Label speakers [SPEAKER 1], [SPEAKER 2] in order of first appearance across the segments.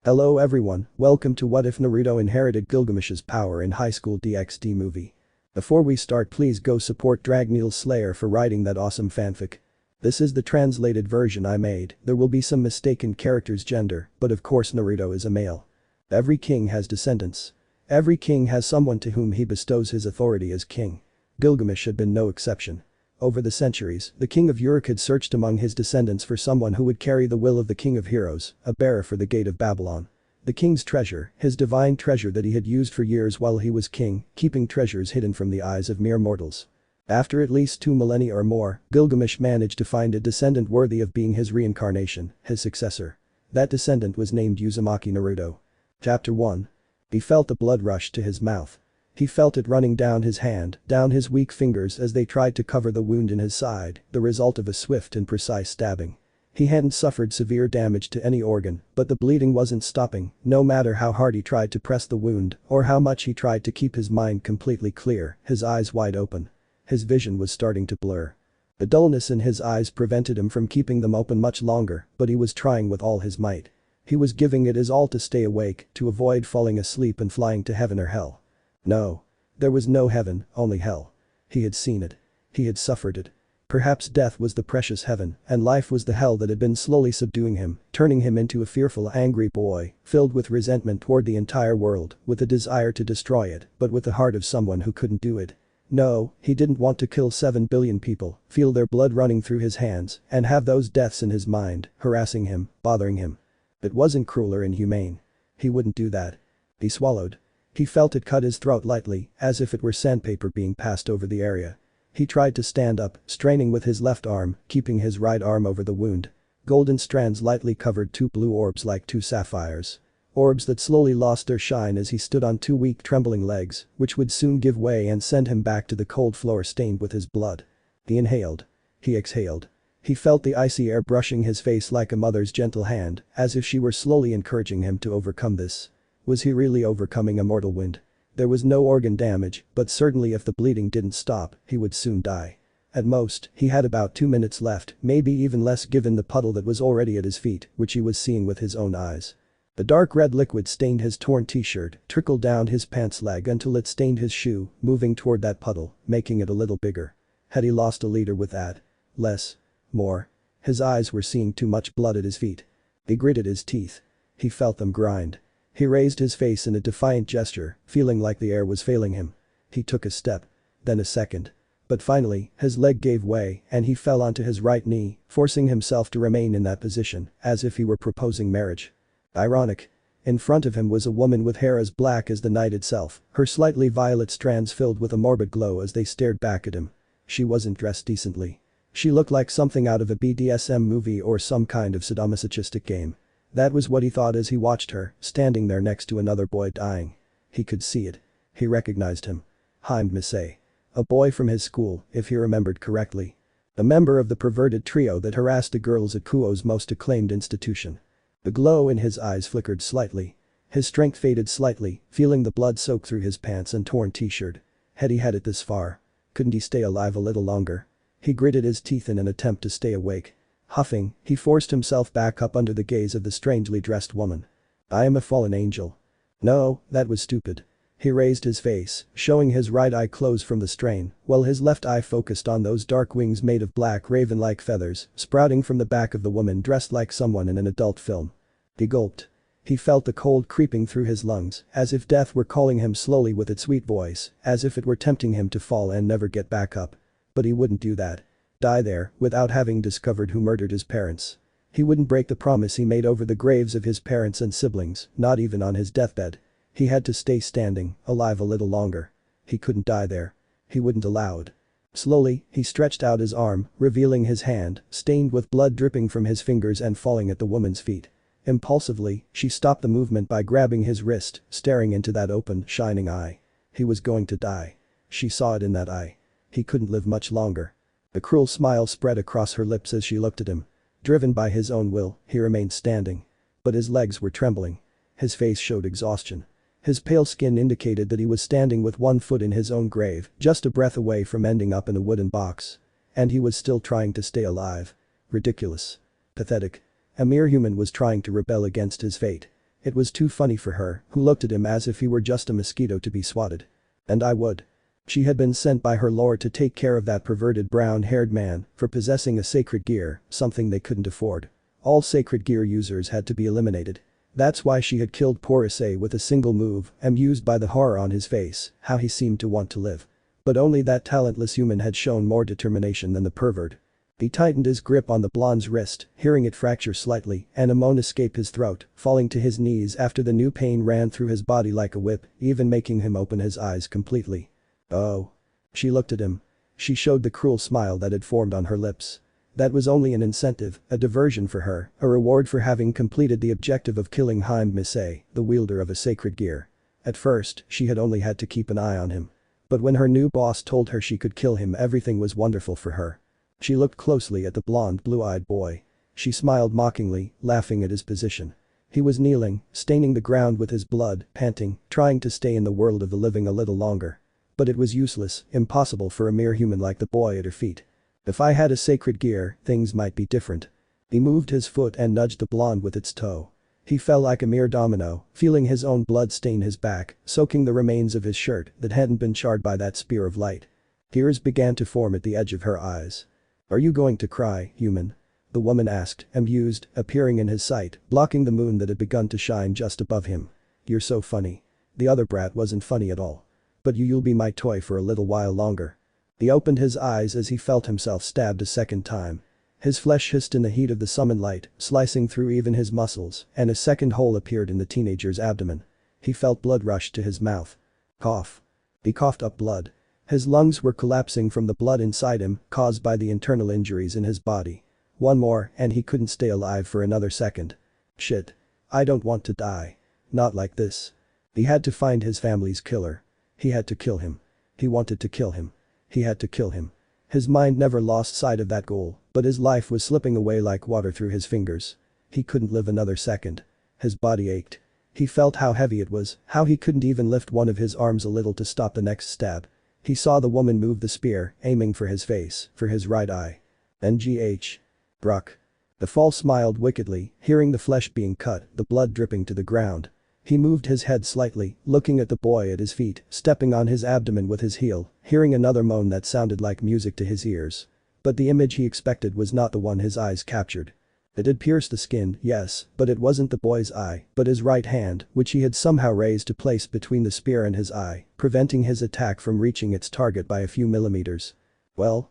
[SPEAKER 1] Hello everyone, welcome to What If Naruto Inherited Gilgamesh's Power in Highschool DxD movie. Before we start, please go support Dragneel Slayer for writing that awesome fanfic. This is the translated version I made. There will be some mistaken character's gender, but of course Naruto is a male. Every king has descendants. Every king has someone to whom he bestows his authority as king. Gilgamesh had been no exception. Over the centuries, the king of Uruk had searched among his descendants for someone who would carry the will of the king of heroes, a bearer for the gate of Babylon. The king's treasure, his divine treasure that he had used for years while he was king, keeping treasures hidden from the eyes of mere mortals. After at least 2 millennia or more, Gilgamesh managed to find a descendant worthy of being his reincarnation, his successor. That descendant was named Uzumaki Naruto. Chapter 1. He felt the blood rush to his mouth. He felt it running down his hand, down his weak fingers as they tried to cover the wound in his side, the result of a swift and precise stabbing. He hadn't suffered severe damage to any organ, but the bleeding wasn't stopping, no matter how hard he tried to press the wound or how much he tried to keep his mind completely clear, his eyes wide open. His vision was starting to blur. The dullness in his eyes prevented him from keeping them open much longer, but he was trying with all his might. He was giving it his all to stay awake, to avoid falling asleep and flying to heaven or hell. No. There was no heaven, only hell. He had seen it. He had suffered it. Perhaps death was the precious heaven, and life was the hell that had been slowly subduing him, turning him into a fearful, angry boy, filled with resentment toward the entire world, with a desire to destroy it, but with the heart of someone who couldn't do it. No, he didn't want to kill 7 billion people, feel their blood running through his hands, and have those deaths in his mind, harassing him, bothering him. It wasn't cruel or inhumane. He wouldn't do that. He swallowed. He felt it cut his throat lightly, as if it were sandpaper being passed over the area. He tried to stand up, straining with his left arm, keeping his right arm over the wound. Golden strands lightly covered 2 blue orbs like 2 sapphires. Orbs that slowly lost their shine as he stood on 2 weak trembling legs, which would soon give way and send him back to the cold floor stained with his blood. He inhaled. He exhaled. He felt the icy air brushing his face like a mother's gentle hand, as if she were slowly encouraging him to overcome this. Was he really overcoming a mortal wound? There was no organ damage, but certainly if the bleeding didn't stop, he would soon die. At most, he had about 2 minutes left, maybe even less given the puddle that was already at his feet, which he was seeing with his own eyes. The dark red liquid stained his torn t-shirt, trickled down his pants leg until it stained his shoe, moving toward that puddle, making it a little bigger. Had he lost a liter with that? Less? More? His eyes were seeing too much blood at his feet. He gritted his teeth. He felt them grind. He raised his face in a defiant gesture, feeling like the air was failing him. He took a step. Then a second. But finally, his leg gave way and he fell onto his right knee, forcing himself to remain in that position, as if he were proposing marriage. Ironic. In front of him was a woman with hair as black as the night itself, her slightly violet strands filled with a morbid glow as they stared back at him. She wasn't dressed decently. She looked like something out of a BDSM movie or some kind of sadomasochistic game. That was what he thought as he watched her, standing there next to another boy dying. He could see it. He recognized him. Haim Misei. A boy from his school, if he remembered correctly. A member of the perverted trio that harassed the girls at Kuo's most acclaimed institution. The glow in his eyes flickered slightly. His strength faded slightly, feeling the blood soak through his pants and torn t-shirt. Had he had it this far? Couldn't he stay alive a little longer? He gritted his teeth in an attempt to stay awake. Huffing, he forced himself back up under the gaze of the strangely dressed woman. I am a fallen angel. No, that was stupid. He raised his face, showing his right eye closed from the strain, while his left eye focused on those dark wings made of black raven-like feathers, sprouting from the back of the woman dressed like someone in an adult film. He gulped. He felt the cold creeping through his lungs, as if death were calling him slowly with its sweet voice, as if it were tempting him to fall and never get back up. But he wouldn't do that. Die there, without having discovered who murdered his parents. He wouldn't break the promise he made over the graves of his parents and siblings, not even on his deathbed. He had to stay standing, alive a little longer. He couldn't die there. He wouldn't allow it. Slowly, he stretched out his arm, revealing his hand, stained with blood dripping from his fingers and falling at the woman's feet. Impulsively, she stopped the movement by grabbing his wrist, staring into that open, shining eye. He was going to die. She saw it in that eye. He couldn't live much longer. A cruel smile spread across her lips as she looked at him. Driven by his own will, he remained standing. But his legs were trembling. His face showed exhaustion. His pale skin indicated that he was standing with one foot in his own grave, just a breath away from ending up in a wooden box. And he was still trying to stay alive. Ridiculous. Pathetic. A mere human was trying to rebel against his fate. It was too funny for her, who looked at him as if he were just a mosquito to be swatted. And I would. She had been sent by her lord to take care of that perverted brown-haired man for possessing a sacred gear, something they couldn't afford. All sacred gear users had to be eliminated. That's why she had killed poor Issei with a single move, amused by the horror on his face, how he seemed to want to live. But only that talentless human had shown more determination than the pervert. He tightened his grip on the blonde's wrist, hearing it fracture slightly, and a moan escape his throat, falling to his knees after the new pain ran through his body like a whip, even making him open his eyes completely. Oh. She looked at him. She showed the cruel smile that had formed on her lips. That was only an incentive, a diversion for her, a reward for having completed the objective of killing Issei, the wielder of a sacred gear. At first, she had only had to keep an eye on him. But when her new boss told her she could kill him, everything was wonderful for her. She looked closely at the blonde, blue-eyed boy. She smiled mockingly, laughing at his position. He was kneeling, staining the ground with his blood, panting, trying to stay in the world of the living a little longer. But it was useless, impossible for a mere human like the boy at her feet. If I had a sacred gear, things might be different. He moved his foot and nudged the blonde with its toe. He fell like a mere domino, feeling his own blood stain his back, soaking the remains of his shirt that hadn't been charred by that spear of light. Tears began to form at the edge of her eyes. "Are you going to cry, human?" the woman asked, amused, appearing in his sight, blocking the moon that had begun to shine just above him. "You're so funny." The other brat wasn't funny at all. "But you'll be my toy for a little while longer." He opened his eyes as he felt himself stabbed a second time. His flesh hissed in the heat of the summon light, slicing through even his muscles, and a second hole appeared in the teenager's abdomen. He felt blood rush to his mouth. Cough. He coughed up blood. His lungs were collapsing from the blood inside him, caused by the internal injuries in his body. One more, and he couldn't stay alive for another second. Shit. I don't want to die. Not like this. He had to find his family's killer. He had to kill him. He wanted to kill him. He had to kill him. His mind never lost sight of that goal, but his life was slipping away like water through his fingers. He couldn't live another second. His body ached. He felt how heavy it was, how he couldn't even lift one of his arms a little to stop the next stab. He saw the woman move the spear, aiming for his face, for his right eye. NGH. Bruck. The fall smiled wickedly, hearing the flesh being cut, the blood dripping to the ground. He moved his head slightly, looking at the boy at his feet, stepping on his abdomen with his heel, hearing another moan that sounded like music to his ears. But the image he expected was not the one his eyes captured. It had pierced the skin, yes, but it wasn't the boy's eye, but his right hand, which he had somehow raised to place between the spear and his eye, preventing his attack from reaching its target by a few millimeters. Well,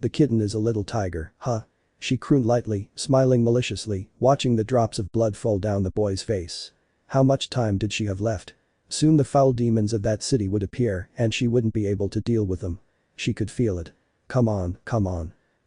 [SPEAKER 1] the kitten is a little tiger, huh? She crooned lightly, smiling maliciously, watching the drops of blood fall down the boy's face. How much time did she have left? Soon the foul demons of that city would appear and she wouldn't be able to deal with them. She could feel it. Come on.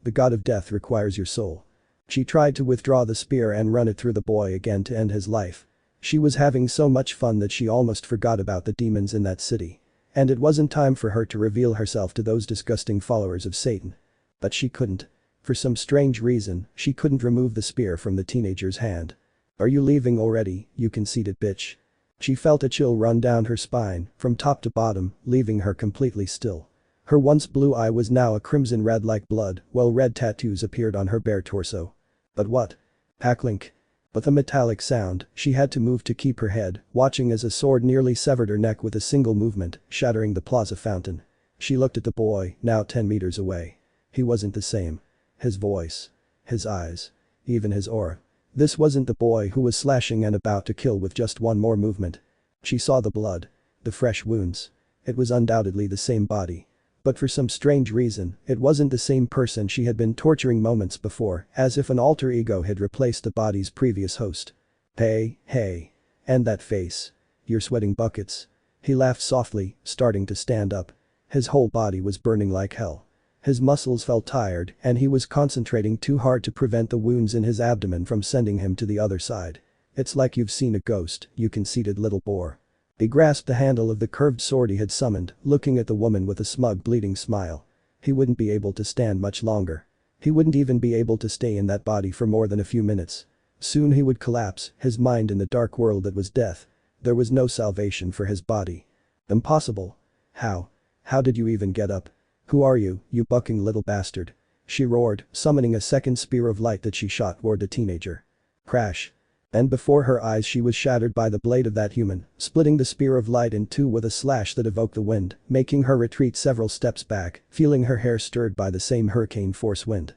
[SPEAKER 1] The god of death requires your soul. She tried to withdraw the spear and run it through the boy again to end his life. She was having so much fun that she almost forgot about the demons in that city. And it wasn't time for her to reveal herself to those disgusting followers of Satan. But she couldn't. For some strange reason, she couldn't remove the spear from the teenager's hand. "Are you leaving already, you conceited bitch?" She felt a chill run down her spine, from top to bottom, leaving her completely still. Her once blue eye was now a crimson red like blood, while red tattoos appeared on her bare torso. But what? Hacklink. With a metallic sound, she had to move to keep her head, watching as a sword nearly severed her neck with a single movement, shattering the plaza fountain. She looked at the boy, now 10 meters away. He wasn't the same. His voice. His eyes. Even his aura. This wasn't the boy who was slashing and about to kill with just one more movement. She saw the blood. The fresh wounds. It was undoubtedly the same body. But for some strange reason, it wasn't the same person she had been torturing moments before, as if an alter ego had replaced the body's previous host. Hey. And that face. You're sweating buckets. He laughed softly, starting to stand up. His whole body was burning like hell. His muscles felt tired and he was concentrating too hard to prevent the wounds in his abdomen from sending him to the other side. "It's like you've seen a ghost, you conceited little boar." He grasped the handle of the curved sword he had summoned, looking at the woman with a smug bleeding smile. He wouldn't be able to stand much longer. He wouldn't even be able to stay in that body for more than a few minutes. Soon he would collapse, his mind in the dark world that was death. There was no salvation for his body. Impossible. How? How did you even get up? "Who are you, you bucking little bastard?" she roared, summoning a second spear of light that she shot toward the teenager. Crash. And before her eyes she was shattered by the blade of that human, splitting the spear of light in two with a slash that evoked the wind, making her retreat several steps back, feeling her hair stirred by the same hurricane force wind.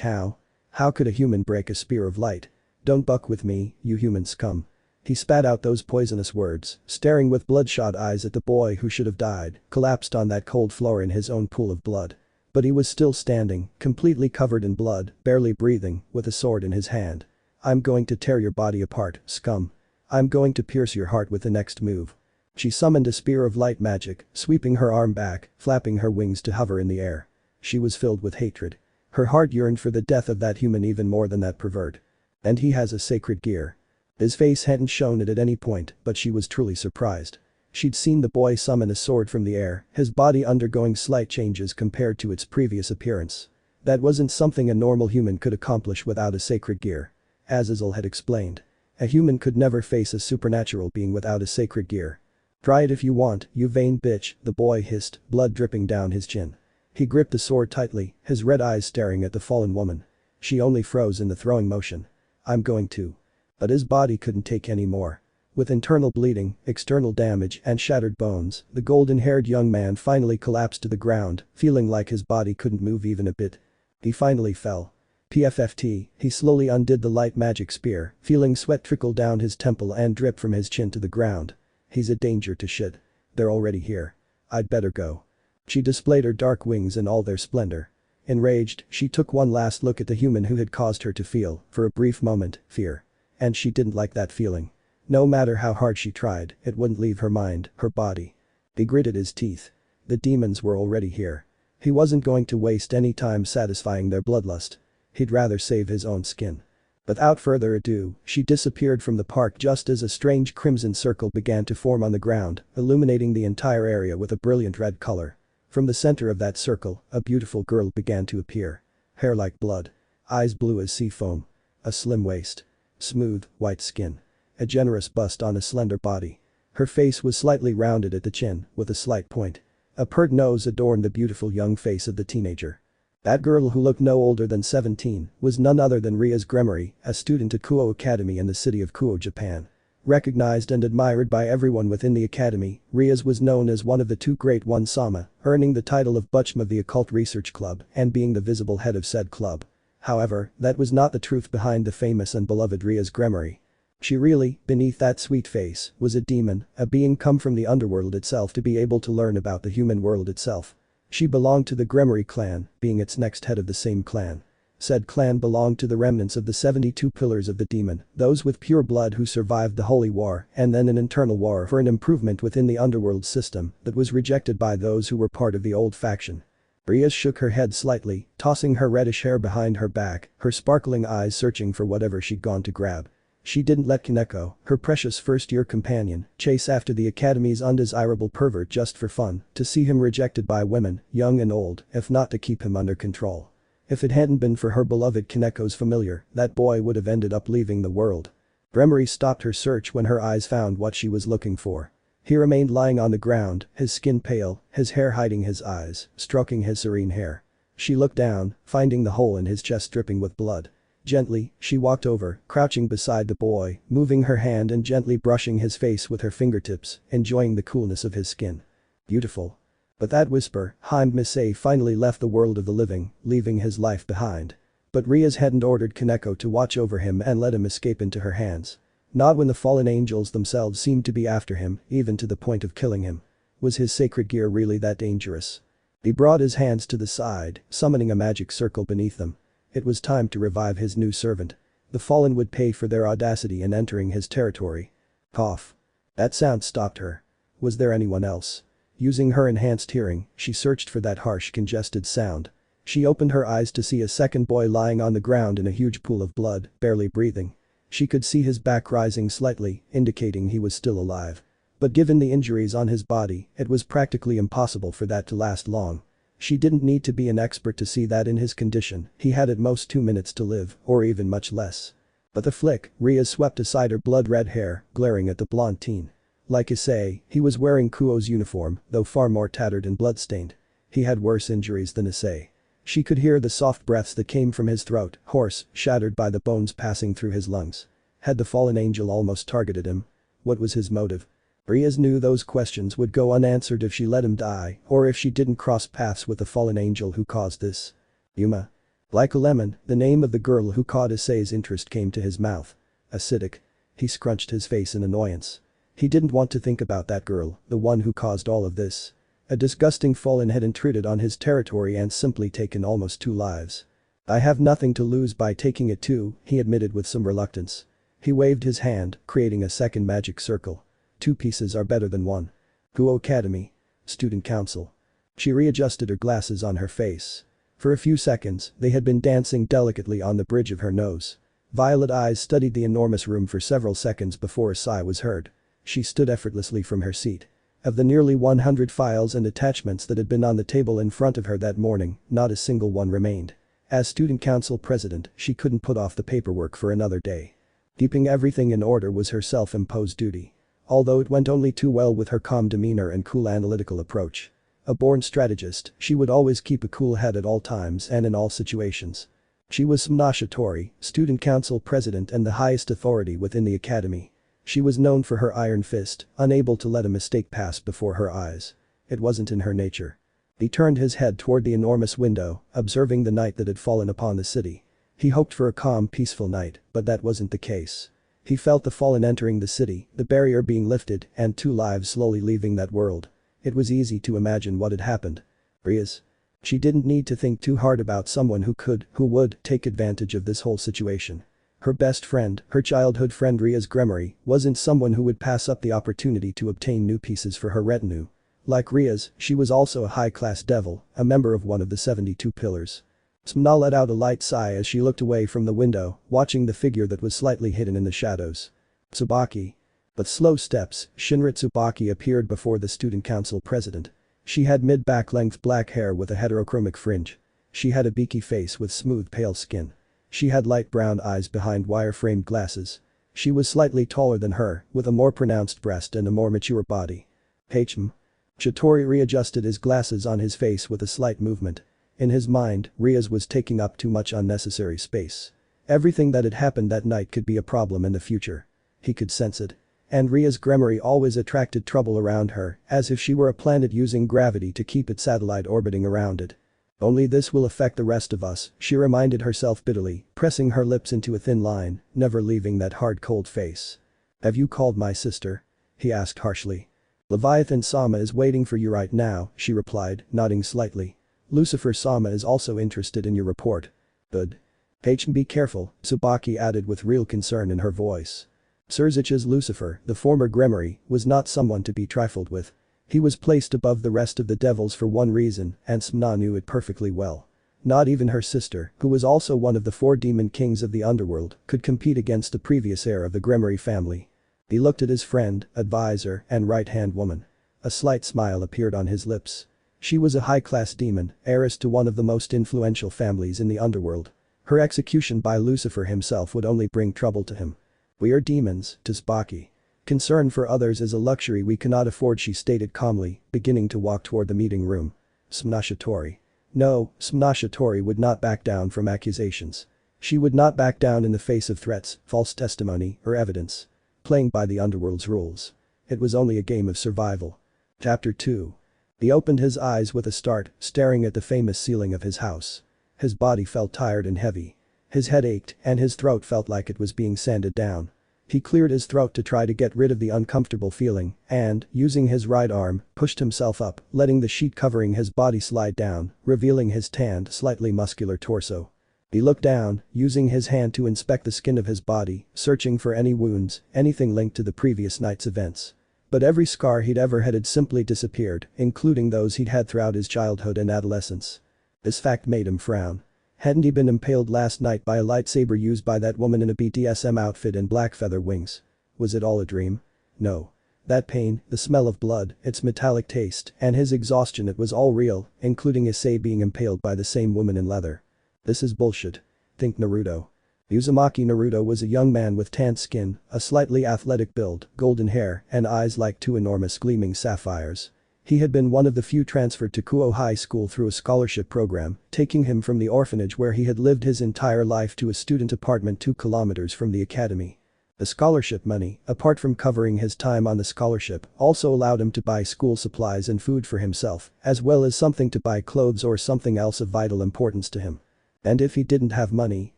[SPEAKER 1] How? How could a human break a spear of light? Don't buck with me, you human scum. He spat out those poisonous words, staring with bloodshot eyes at the boy who should have died, collapsed on that cold floor in his own pool of blood. But he was still standing, completely covered in blood, barely breathing, with a sword in his hand. I'm going to tear your body apart, scum. I'm going to pierce your heart with the next move. She summoned a spear of light magic, sweeping her arm back, flapping her wings to hover in the air. She was filled with hatred. Her heart yearned for the death of that human even more than that pervert. And he has a sacred gear. His face hadn't shown it at any point, but she was truly surprised. She'd seen the boy summon a sword from the air, his body undergoing slight changes compared to its previous appearance. That wasn't something a normal human could accomplish without a sacred gear. As Azazel had explained. A human could never face a supernatural being without a sacred gear. Try it if you want, you vain bitch, the boy hissed, blood dripping down his chin. He gripped the sword tightly, his red eyes staring at the fallen woman. She only froze in the throwing motion. I'm going to. But his body couldn't take any more. With internal bleeding, external damage and shattered bones, the golden-haired young man finally collapsed to the ground, feeling like his body couldn't move even a bit. He finally fell. PFFT, he slowly undid the light magic spear, feeling sweat trickle down his temple and drip from his chin to the ground. He's a danger to shit. They're already here. I'd better go. She displayed her dark wings in all their splendor. Enraged, she took one last look at the human who had caused her to feel, for a brief moment, fear. And she didn't like that feeling. No matter how hard she tried, it wouldn't leave her mind, her body. He gritted his teeth. The demons were already here. He wasn't going to waste any time satisfying their bloodlust. He'd rather save his own skin. Without further ado, she disappeared from the park just as a strange crimson circle began to form on the ground, illuminating the entire area with a brilliant red color. From the center of that circle, a beautiful girl began to appear. Hair like blood. Eyes blue as sea foam. A slim waist. Smooth, white skin. A generous bust on a slender body. Her face was slightly rounded at the chin, with a slight point. A pert nose adorned the beautiful young face of the teenager. That girl, who looked no older than 17, was none other than Rias Gremory, a student at Kuo Academy in the city of Kuo, Japan. Recognized and admired by everyone within the academy, Rias was known as one of the two great One-sama, earning the title of Butchma of the Occult Research Club and being the visible head of said club. However, that was not the truth behind the famous and beloved Rias Gremory. She really, beneath that sweet face, was a demon, a being come from the underworld itself to be able to learn about the human world itself. She belonged to the Gremory clan, being its next head of the same clan. Said clan belonged to the remnants of the 72 pillars of the demon, those with pure blood who survived the Holy War and then an internal war for an improvement within the underworld system that was rejected by those who were part of the old faction. Rias shook her head slightly, tossing her reddish hair behind her back, her sparkling eyes searching for whatever she'd gone to grab. She didn't let Kaneko, her precious first-year companion, chase after the academy's undesirable pervert just for fun, to see him rejected by women, young and old, if not to keep him under control. If it hadn't been for her beloved Kaneko's familiar, that boy would have ended up leaving the world. Gremory stopped her search when her eyes found what she was looking for. He remained lying on the ground, his skin pale, his hair hiding his eyes, stroking his serene hair. She looked down, finding the hole in his chest dripping with blood. Gently, she walked over, crouching beside the boy, moving her hand and gently brushing his face with her fingertips, enjoying the coolness of his skin. Beautiful. But that whisper, Haim Misei finally left the world of the living, leaving his life behind. But Rias hadn't ordered Kaneko to watch over him and let him escape into her hands. Not when the fallen angels themselves seemed to be after him, even to the point of killing him. Was his sacred gear really that dangerous? He brought his hands to the side, summoning a magic circle beneath them. It was time to revive his new servant. The fallen would pay for their audacity in entering his territory. Cough. That sound stopped her. Was there anyone else? Using her enhanced hearing, she searched for that harsh, congested sound. She opened her eyes to see a second boy lying on the ground in a huge pool of blood, barely breathing. She could see his back rising slightly, indicating he was still alive. But given the injuries on his body, it was practically impossible for that to last long. She didn't need to be an expert to see that in his condition, he had at most 2 minutes to live, or even much less. But the flick, Rias swept aside her blood-red hair, glaring at the blonde teen. Like Issei, he was wearing Kuo's uniform, though far more tattered and bloodstained. He had worse injuries than Issei. She could hear the soft breaths that came from his throat, hoarse, shattered by the bones passing through his lungs. Had the fallen angel almost targeted him? What was his motive? Rias knew those questions would go unanswered if she let him die or if she didn't cross paths with the fallen angel who caused this. Yuma. Like a lemon, the name of the girl who caught Issei's interest came to his mouth. Acidic. He scrunched his face in annoyance. He didn't want to think about that girl, the one who caused all of this. A disgusting fallen had intruded on his territory and simply taken almost 2 lives. I have nothing to lose by taking it too, he admitted with some reluctance. He waved his hand, creating a second magic circle. 2 pieces are better than 1. Guo Academy. Student Council. She readjusted her glasses on her face. For a few seconds, they had been dancing delicately on the bridge of her nose. Violet eyes studied the enormous room for several seconds before a sigh was heard. She stood effortlessly from her seat. Of the nearly 100 files and attachments that had been on the table in front of her that morning, not a single one remained. As student council president, she couldn't put off the paperwork for another day. Keeping everything in order was her self-imposed duty. Although it went only too well with her calm demeanor and cool analytical approach. A born strategist, she would always keep a cool head at all times and in all situations. She was Sumina Shitori, student council president and the highest authority within the academy. She was known for her iron fist, unable to let a mistake pass before her eyes. It wasn't in her nature. He turned his head toward the enormous window, observing the night that had fallen upon the city. He hoped for a calm, peaceful night, but that wasn't the case. He felt the fallen entering the city, the barrier being lifted, and 2 lives slowly leaving that world. It was easy to imagine what had happened. Rias. She didn't need to think too hard about someone who would take advantage of this whole situation. Her best friend, her childhood friend Rias Gremory, wasn't someone who would pass up the opportunity to obtain new pieces for her retinue. Like Rias, she was also a high-class devil, a member of one of the 72 pillars. Sumina let out a light sigh as she looked away from the window, watching the figure that was slightly hidden in the shadows. Tsubaki. With slow steps, Shinra Tsubaki appeared before the student council president. She had mid-back length black hair with a heterochromic fringe. She had a beaky face with smooth pale skin. She had light brown eyes behind wire-framed glasses. She was slightly taller than her, with a more pronounced breast and a more mature body. Hm. Shitori readjusted his glasses on his face with a slight movement. In his mind, Rias was taking up too much unnecessary space. Everything that had happened that night could be a problem in the future. He could sense it. And Rias Gremory always attracted trouble around her, as if she were a planet using gravity to keep its satellite orbiting around it. Only this will affect the rest of us, she reminded herself bitterly, pressing her lips into a thin line, never leaving that hard cold face. Have you called my sister? He asked harshly. Leviathan-sama is waiting for you right now, she replied, nodding slightly. Lucifer-sama is also interested in your report. Good. Be careful, Tsubaki added with real concern in her voice. Surzich's Lucifer, the former Gremory, was not someone to be trifled with. He was placed above the rest of the devils for one reason, and Sumina knew it perfectly well. Not even her sister, who was also one of the 4 demon kings of the underworld, could compete against the previous heir of the Gremory family. He looked at his friend, advisor, and right-hand woman. A slight smile appeared on his lips. She was a high-class demon, heiress to one of the most influential families in the underworld. Her execution by Lucifer himself would only bring trouble to him. We are demons, Tsubaki. Concern for others is a luxury we cannot afford, she stated calmly, beginning to walk toward the meeting room. Sumina Shitori. No, Sumina Shitori would not back down from accusations. She would not back down in the face of threats, false testimony, or evidence. Playing by the underworld's rules. It was only a game of survival. Chapter 2. He opened his eyes with a start, staring at the famous ceiling of his house. His body felt tired and heavy. His head ached, and his throat felt like it was being sanded down. He cleared his throat to try to get rid of the uncomfortable feeling, and, using his right arm, pushed himself up, letting the sheet covering his body slide down, revealing his tanned, slightly muscular torso. He looked down, using his hand to inspect the skin of his body, searching for any wounds, anything linked to the previous night's events. But every scar he'd ever had simply disappeared, including those he'd had throughout his childhood and adolescence. This fact made him frown. Hadn't he been impaled last night by a lightsaber used by that woman in a BDSM outfit and black feather wings? Was it all a dream? No. That pain, the smell of blood, its metallic taste, and his exhaustion, it was all real, including Issei being impaled by the same woman in leather. This is bullshit. Think Naruto. Uzumaki Naruto was a young man with tanned skin, a slightly athletic build, golden hair, and eyes like 2 enormous gleaming sapphires. He had been one of the few transferred to Kuo High School through a scholarship program, taking him from the orphanage where he had lived his entire life to a student apartment 2 kilometers from the academy. The scholarship money, apart from covering his time on the scholarship, also allowed him to buy school supplies and food for himself, as well as something to buy clothes or something else of vital importance to him. And if he didn't have money,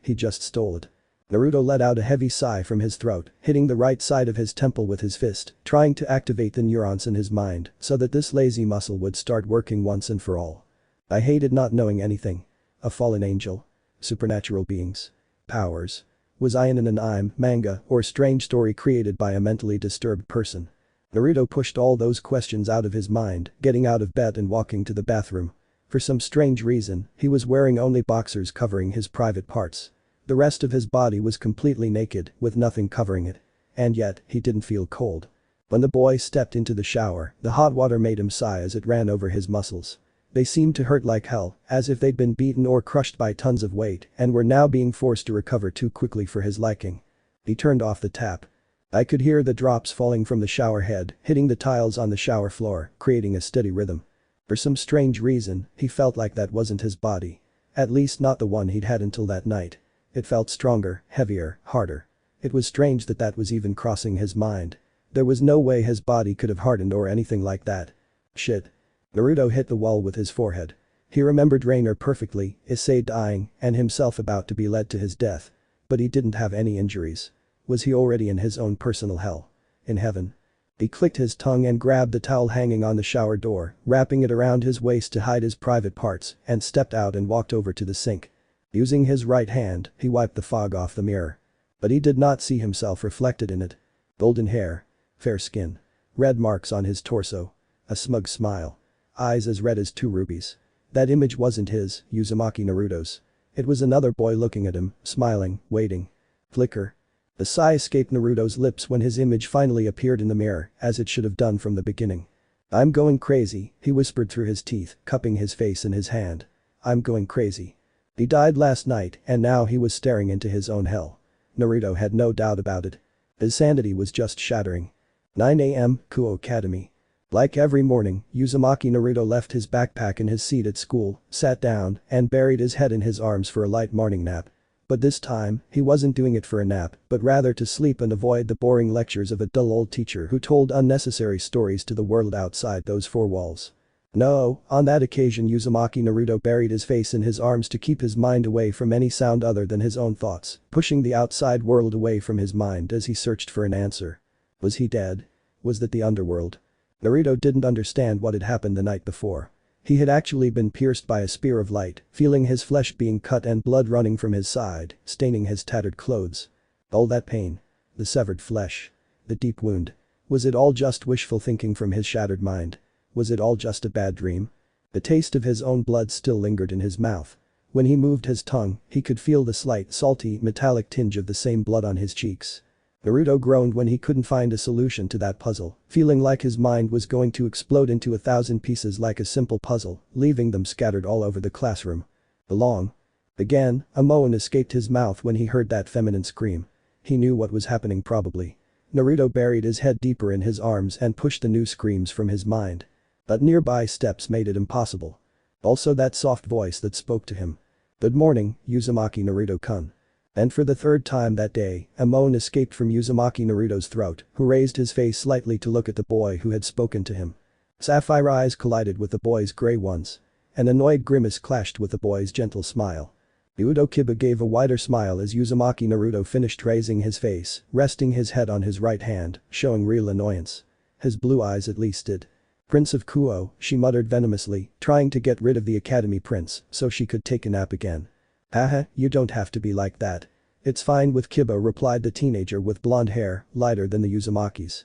[SPEAKER 1] he just stole it. Naruto let out a heavy sigh from his throat, hitting the right side of his temple with his fist, trying to activate the neurons in his mind so that this lazy muscle would start working once and for all. I hated not knowing anything. A fallen angel. Supernatural beings. Powers. Was I in an anime, manga, or strange story created by a mentally disturbed person? Naruto pushed all those questions out of his mind, getting out of bed and walking to the bathroom. For some strange reason, he was wearing only boxers covering his private parts. The rest of his body was completely naked, with nothing covering it. And yet, he didn't feel cold. When the boy stepped into the shower, the hot water made him sigh as it ran over his muscles. They seemed to hurt like hell, as if they'd been beaten or crushed by tons of weight and were now being forced to recover too quickly for his liking. He turned off the tap. I could hear the drops falling from the shower head, hitting the tiles on the shower floor, creating a steady rhythm. For some strange reason, he felt like that wasn't his body. At least not the one he'd had until that night. It felt stronger, heavier, harder. It was strange that that was even crossing his mind. There was no way his body could have hardened or anything like that. Shit. Naruto hit the wall with his forehead. He remembered Rainer perfectly, Issei dying, and himself about to be led to his death. But he didn't have any injuries. Was he already in his own personal hell? In heaven? He clicked his tongue and grabbed the towel hanging on the shower door, wrapping it around his waist to hide his private parts, and stepped out and walked over to the sink. Using his right hand, he wiped the fog off the mirror. But he did not see himself reflected in it. Golden hair. Fair skin. Red marks on his torso. A smug smile. Eyes as red as two rubies. That image wasn't his, Uzumaki Naruto's. It was another boy looking at him, smiling, waiting. Flicker. The sigh escaped Naruto's lips when his image finally appeared in the mirror, as it should have done from the beginning. I'm going crazy, he whispered through his teeth, cupping his face in his hand. I'm going crazy. He died last night and now he was staring into his own hell. Naruto had no doubt about it. His sanity was just shattering. 9 a.m., Kuo Academy. Like every morning, Uzumaki Naruto left his backpack in his seat at school, sat down, and buried his head in his arms for a light morning nap. But this time, he wasn't doing it for a nap, but rather to sleep and avoid the boring lectures of a dull old teacher who told unnecessary stories to the world outside those four walls. No, on that occasion Uzumaki Naruto buried his face in his arms to keep his mind away from any sound other than his own thoughts, pushing the outside world away from his mind as he searched for an answer. Was he dead? Was that the underworld? Naruto didn't understand what had happened the night before. He had actually been pierced by a spear of light, feeling his flesh being cut and blood running from his side, staining his tattered clothes. All that pain. The severed flesh. The deep wound. Was it all just wishful thinking from his shattered mind? Was it all just a bad dream? The taste of his own blood still lingered in his mouth. When he moved his tongue, he could feel the slight, salty, metallic tinge of the same blood on his cheeks. Naruto groaned when he couldn't find a solution to that puzzle, feeling like his mind was going to explode into 1,000 pieces like a simple puzzle, leaving them scattered all over the classroom. Belong. Again, a moan escaped his mouth when he heard that feminine scream. He knew what was happening probably. Naruto buried his head deeper in his arms and pushed the new screams from his mind. But nearby steps made it impossible. Also that soft voice that spoke to him. Good morning, Uzumaki Naruto-kun. And for the third time that day, a moan escaped from Uzumaki Naruto's throat, who raised his face slightly to look at the boy who had spoken to him. Sapphire eyes collided with the boy's gray ones. An annoyed grimace clashed with the boy's gentle smile. Udo Kiba gave a wider smile as Uzumaki Naruto finished raising his face, resting his head on his right hand, showing real annoyance. His blue eyes at least did. Prince of Kuo, she muttered venomously, trying to get rid of the academy prince so she could take a nap again. Haha, you don't have to be like that. It's fine with Kiba, replied the teenager with blonde hair, lighter than the Uzumakis.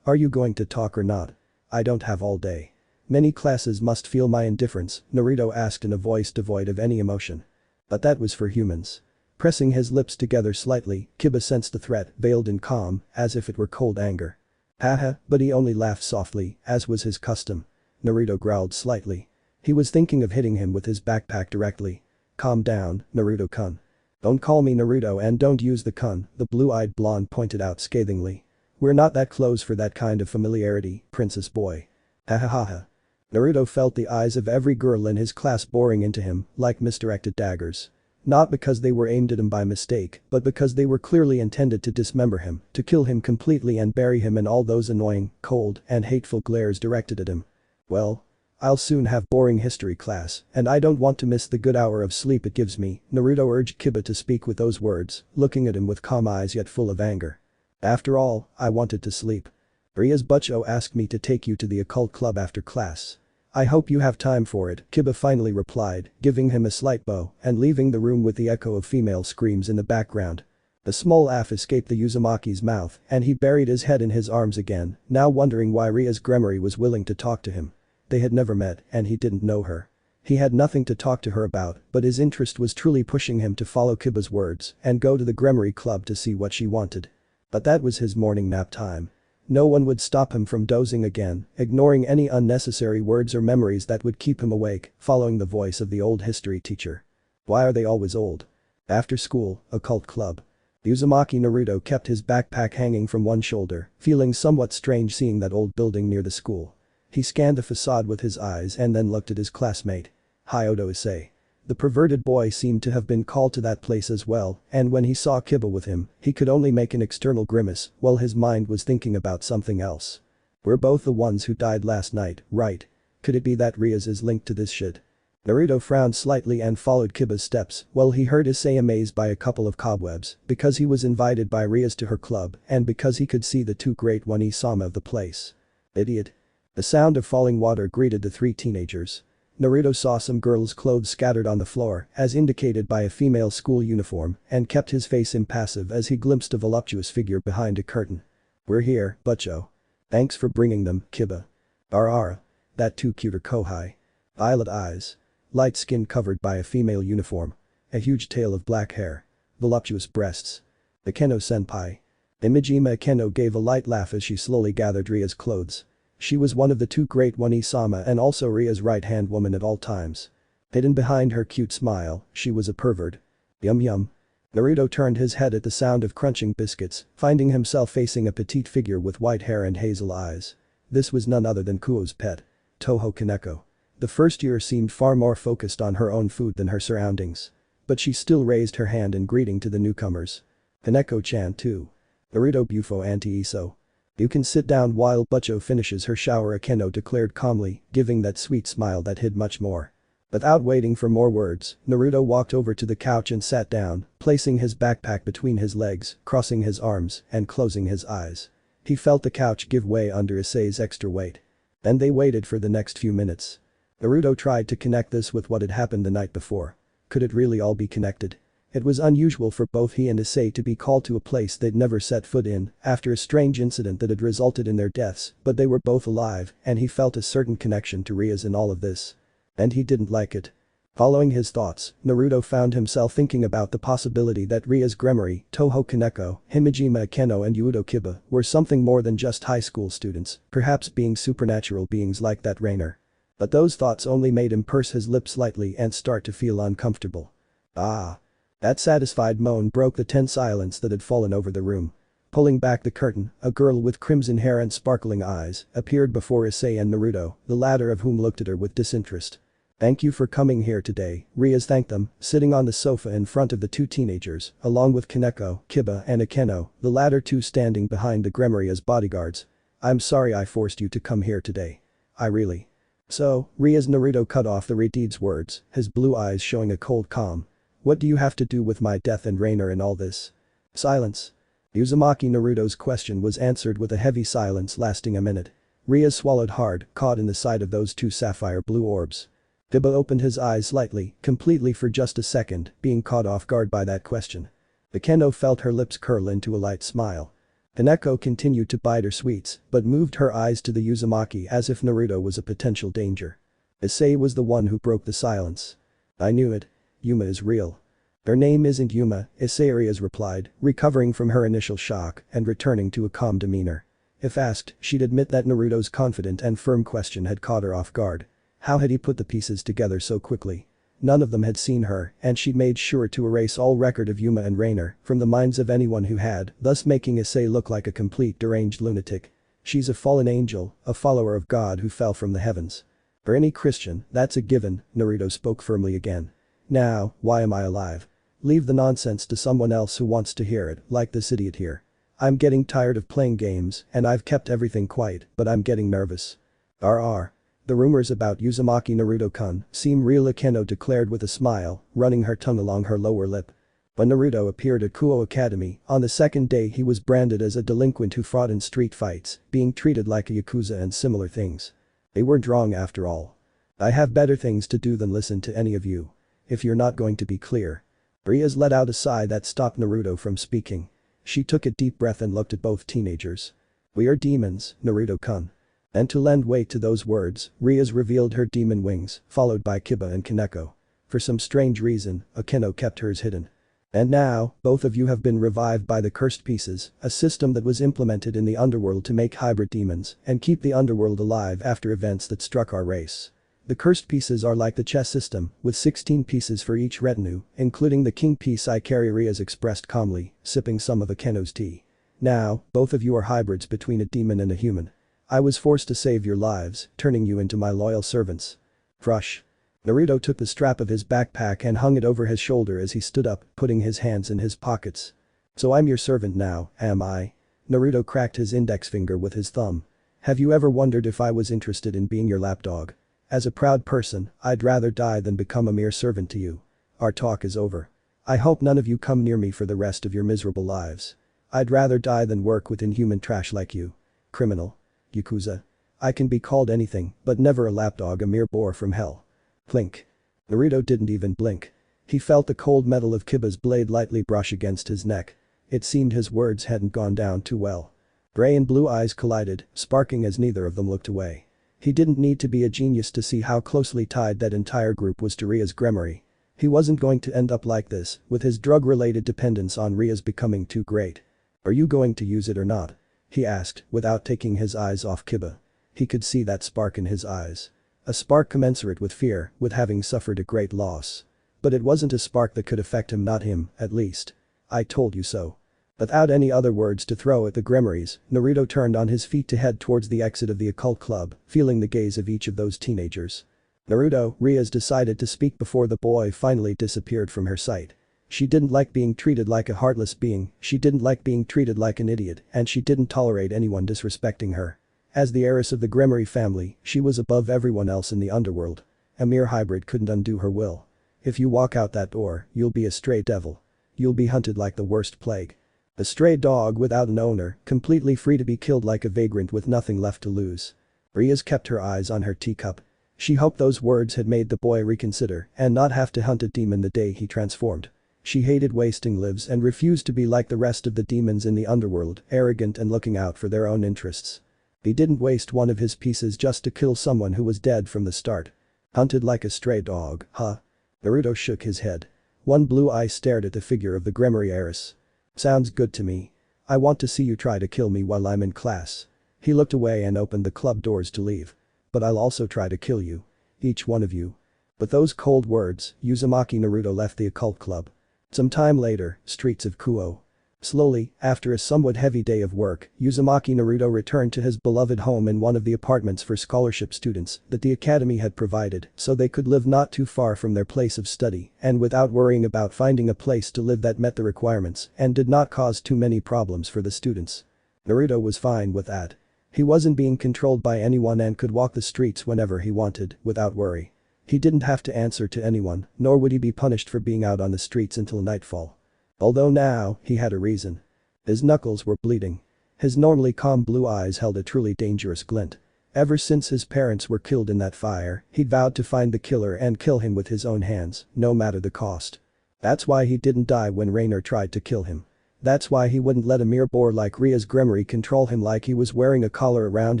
[SPEAKER 1] Are you going to talk or not? I don't have all day. Many classes must feel my indifference, Naruto asked in a voice devoid of any emotion. But that was for humans. Pressing his lips together slightly, Kiba sensed the threat, veiled in calm, as if it were cold anger. Haha, but he only laughed softly, as was his custom. Naruto growled slightly. He was thinking of hitting him with his backpack directly. Calm down, Naruto-kun. Don't call me Naruto and don't use the kun, the blue-eyed blonde pointed out scathingly. We're not that close for that kind of familiarity, princess boy. Hahaha. Naruto felt the eyes of every girl in his class boring into him like misdirected daggers. Not because they were aimed at him by mistake, but because they were clearly intended to dismember him, to kill him completely and bury him in all those annoying, cold, and hateful glares directed at him. Well, I'll soon have boring history class, and I don't want to miss the good hour of sleep it gives me, Naruto urged Kiba to speak with those words, looking at him with calm eyes yet full of anger. After all, I wanted to sleep. Ria's Butcho asked me to take you to the occult club after class. I hope you have time for it, Kiba finally replied, giving him a slight bow and leaving the room with the echo of female screams in the background. A small laugh escaped the Uzumaki's mouth and he buried his head in his arms again, now wondering why Ria's Gremory was willing to talk to him. They had never met and he didn't know her. He had nothing to talk to her about, but his interest was truly pushing him to follow Kiba's words and go to the Gremory club to see what she wanted. But that was his morning nap time. No one would stop him from dozing again, ignoring any unnecessary words or memories that would keep him awake, following the voice of the old history teacher. Why are they always old? After school, occult club. Uzumaki Naruto kept his backpack hanging from one shoulder, feeling somewhat strange seeing that old building near the school. He scanned the facade with his eyes and then looked at his classmate. Hyoto Issei. The perverted boy seemed to have been called to that place as well, and when he saw Kiba with him, he could only make an external grimace while his mind was thinking about something else. We're both the ones who died last night, right? Could it be that Rias is linked to this shit? Naruto frowned slightly and followed Kiba's steps while he heard Issei amazed by a couple of cobwebs because he was invited by Rias to her club and because he could see the two great one-Isama of the place. Idiot. The sound of falling water greeted the three teenagers. Naruto saw some girls' clothes scattered on the floor, as indicated by a female school uniform, and kept his face impassive as he glimpsed a voluptuous figure behind a curtain. We're here, Butcho. Thanks for bringing them, Kiba. Ara. That too cuter Kohai. Violet eyes. Light skin covered by a female uniform. A huge tail of black hair. Voluptuous breasts. Akeno senpai. Imijima Akeno gave a light laugh as she slowly gathered Ria's clothes. She was one of the two great one-Isama and also Ria's right-hand woman at all times. Hidden behind her cute smile, she was a pervert. Yum yum. Naruto turned his head at the sound of crunching biscuits, finding himself facing a petite figure with white hair and hazel eyes. This was none other than Kuo's pet. Toho Kaneko. The first year seemed far more focused on her own food than her surroundings. But she still raised her hand in greeting to the newcomers. Kaneko-chan too. Naruto Bufo anti-Iso. You can sit down while Butcho finishes her shower, Akeno declared calmly, giving that sweet smile that hid much more. Without waiting for more words, Naruto walked over to the couch and sat down, placing his backpack between his legs, crossing his arms, and closing his eyes. He felt the couch give way under Issei's extra weight. Then they waited for the next few minutes. Naruto tried to connect this with what had happened the night before. Could it really all be connected? It was unusual for both he and Issei to be called to a place they'd never set foot in after a strange incident that had resulted in their deaths, but they were both alive and he felt a certain connection to Rias in all of this. And he didn't like it. Following his thoughts, Naruto found himself thinking about the possibility that Ria's Gremory, Toho Kaneko, Himejima Akeno and Yuudo Kiba were something more than just high school students, perhaps being supernatural beings like that Rainer. But those thoughts only made him purse his lips slightly and start to feel uncomfortable. Ah. That satisfied moan broke the tense silence that had fallen over the room. Pulling back the curtain, a girl with crimson hair and sparkling eyes appeared before Issei and Naruto, the latter of whom looked at her with disinterest. Thank you for coming here today, Rias thanked them, sitting on the sofa in front of the two teenagers, along with Kaneko, Kiba and Akeno, the latter two standing behind the Gremory as bodyguards. I'm sorry I forced you to come here today. I really. So, Rias Naruto cut off the Redeed's words, his blue eyes showing a cold calm. What do you have to do with my death and Rainer in all this? Silence. Uzumaki Naruto's question was answered with a heavy silence lasting a minute. Rias swallowed hard, caught in the sight of those two sapphire blue orbs. Kiba opened his eyes slightly, completely for just a second, being caught off guard by that question. Akeno felt her lips curl into a light smile. Kaneko continued to bite her sweets, but moved her eyes to the Uzumaki as if Naruto was a potential danger. Issei was the one who broke the silence. I knew it. Yuma is real. Her name isn't Yuma, Issei replied, recovering from her initial shock and returning to a calm demeanor. If asked, she'd admit that Naruto's confident and firm question had caught her off guard. How had he put the pieces together so quickly? None of them had seen her, and she'd made sure to erase all record of Yuma and Rainer from the minds of anyone who had, thus making Issei look like a complete deranged lunatic. She's a fallen angel, a follower of God who fell from the heavens. For any Christian, that's a given, Naruto spoke firmly again. Now, why am I alive? Leave the nonsense to someone else who wants to hear it, like this idiot here. I'm getting tired of playing games, and I've kept everything quiet, but I'm getting nervous. RR. The rumors about Uzumaki Naruto-kun seem real, Akeno declared with a smile, running her tongue along her lower lip. When Naruto appeared at Kuo Academy, on the second day he was branded as a delinquent who fought in street fights, being treated like a yakuza and similar things. They weren't wrong after all. I have better things to do than listen to any of you. If you're not going to be clear. Rias let out a sigh that stopped Naruto from speaking. She took a deep breath and looked at both teenagers. We are demons, Naruto-kun. And to lend weight to those words, Rias revealed her demon wings, followed by Kiba and Kaneko. For some strange reason, Akeno kept hers hidden. And now, both of you have been revived by the cursed pieces, a system that was implemented in the underworld to make hybrid demons and keep the underworld alive after events that struck our race. The cursed pieces are like the chess system, with 16 pieces for each retinue, including the king piece I carry, Rias expressed calmly, sipping some of Akeno's tea. Now, both of you are hybrids between a demon and a human. I was forced to save your lives, turning you into my loyal servants. Frush. Naruto took the strap of his backpack and hung it over his shoulder as he stood up, putting his hands in his pockets. So I'm your servant now, am I? Naruto cracked his index finger with his thumb. Have you ever wondered if I was interested in being your lapdog? As a proud person, I'd rather die than become a mere servant to you. Our talk is over. I hope none of you come near me for the rest of your miserable lives. I'd rather die than work with inhuman trash like you. Criminal. Yakuza. I can be called anything, but never a lapdog, a mere boar from hell. Plink. Naruto didn't even blink. He felt the cold metal of Kiba's blade lightly brush against his neck. It seemed his words hadn't gone down too well. Gray and blue eyes collided, sparking as neither of them looked away. He didn't need to be a genius to see how closely tied that entire group was to Ria's Gremory. He wasn't going to end up like this, with his drug-related dependence on Ria's becoming too great. Are you going to use it or not? He asked, without taking his eyes off Kiba. He could see that spark in his eyes. A spark commensurate with fear, with having suffered a great loss. But it wasn't a spark that could affect him, not him, at least. I told you so. Without any other words to throw at the Gremories, Naruto turned on his feet to head towards the exit of the occult club, feeling the gaze of each of those teenagers. Naruto, Rias decided to speak before the boy finally disappeared from her sight. She didn't like being treated like a heartless being, she didn't like being treated like an idiot, and she didn't tolerate anyone disrespecting her. As the heiress of the Gremory family, she was above everyone else in the underworld. A mere hybrid couldn't undo her will. If you walk out that door, you'll be a stray devil. You'll be hunted like the worst plague. A stray dog without an owner, completely free to be killed like a vagrant with nothing left to lose. Rias kept her eyes on her teacup. She hoped those words had made the boy reconsider and not have to hunt a demon the day he transformed. She hated wasting lives and refused to be like the rest of the demons in the underworld, arrogant and looking out for their own interests. He didn't waste one of his pieces just to kill someone who was dead from the start. Hunted like a stray dog, huh? Naruto shook his head. One blue eye stared at the figure of the Gremory heiress. Sounds good to me. I want to see you try to kill me while I'm in class. He looked away and opened the club doors to leave. But I'll also try to kill you. Each one of you. With those cold words, Uzumaki Naruto left the occult club. Some time later, streets of Kuo. Slowly, after a somewhat heavy day of work, Uzumaki Naruto returned to his beloved home in one of the apartments for scholarship students that the academy had provided so they could live not too far from their place of study and without worrying about finding a place to live that met the requirements and did not cause too many problems for the students. Naruto was fine with that. He wasn't being controlled by anyone and could walk the streets whenever he wanted, without worry. He didn't have to answer to anyone, nor would he be punished for being out on the streets until nightfall. Although now, he had a reason. His knuckles were bleeding. His normally calm blue eyes held a truly dangerous glint. Ever since his parents were killed in that fire, he'd vowed to find the killer and kill him with his own hands, no matter the cost. That's why he didn't die when Rainer tried to kill him. That's why he wouldn't let a mere boar like Ria's Gremory control him like he was wearing a collar around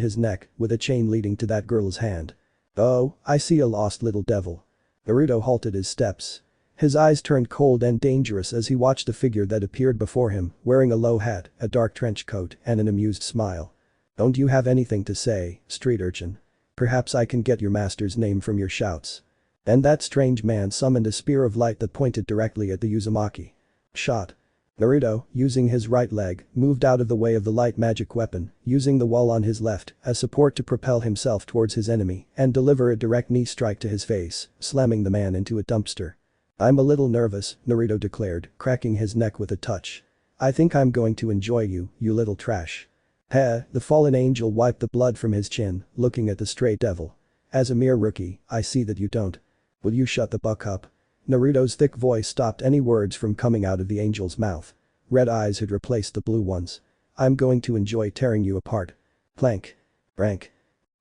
[SPEAKER 1] his neck with a chain leading to that girl's hand. Oh, I see a lost little devil. Naruto halted his steps. His eyes turned cold and dangerous as he watched a figure that appeared before him, wearing a low hat, a dark trench coat, and an amused smile. Don't you have anything to say, street urchin? Perhaps I can get your master's name from your shouts. And that strange man summoned a spear of light that pointed directly at the Uzumaki. Shot. Naruto, using his right leg, moved out of the way of the light magic weapon, using the wall on his left as support to propel himself towards his enemy and deliver a direct knee strike to his face, slamming the man into a dumpster. I'm a little nervous, Naruto declared, cracking his neck with a touch. I think I'm going to enjoy you, you little trash. Heh, the fallen angel wiped the blood from his chin, looking at the stray devil. As a mere rookie, I see that you don't. Will you shut the buck up? Naruto's thick voice stopped any words from coming out of the angel's mouth. Red eyes had replaced the blue ones. I'm going to enjoy tearing you apart. Plank. Brank.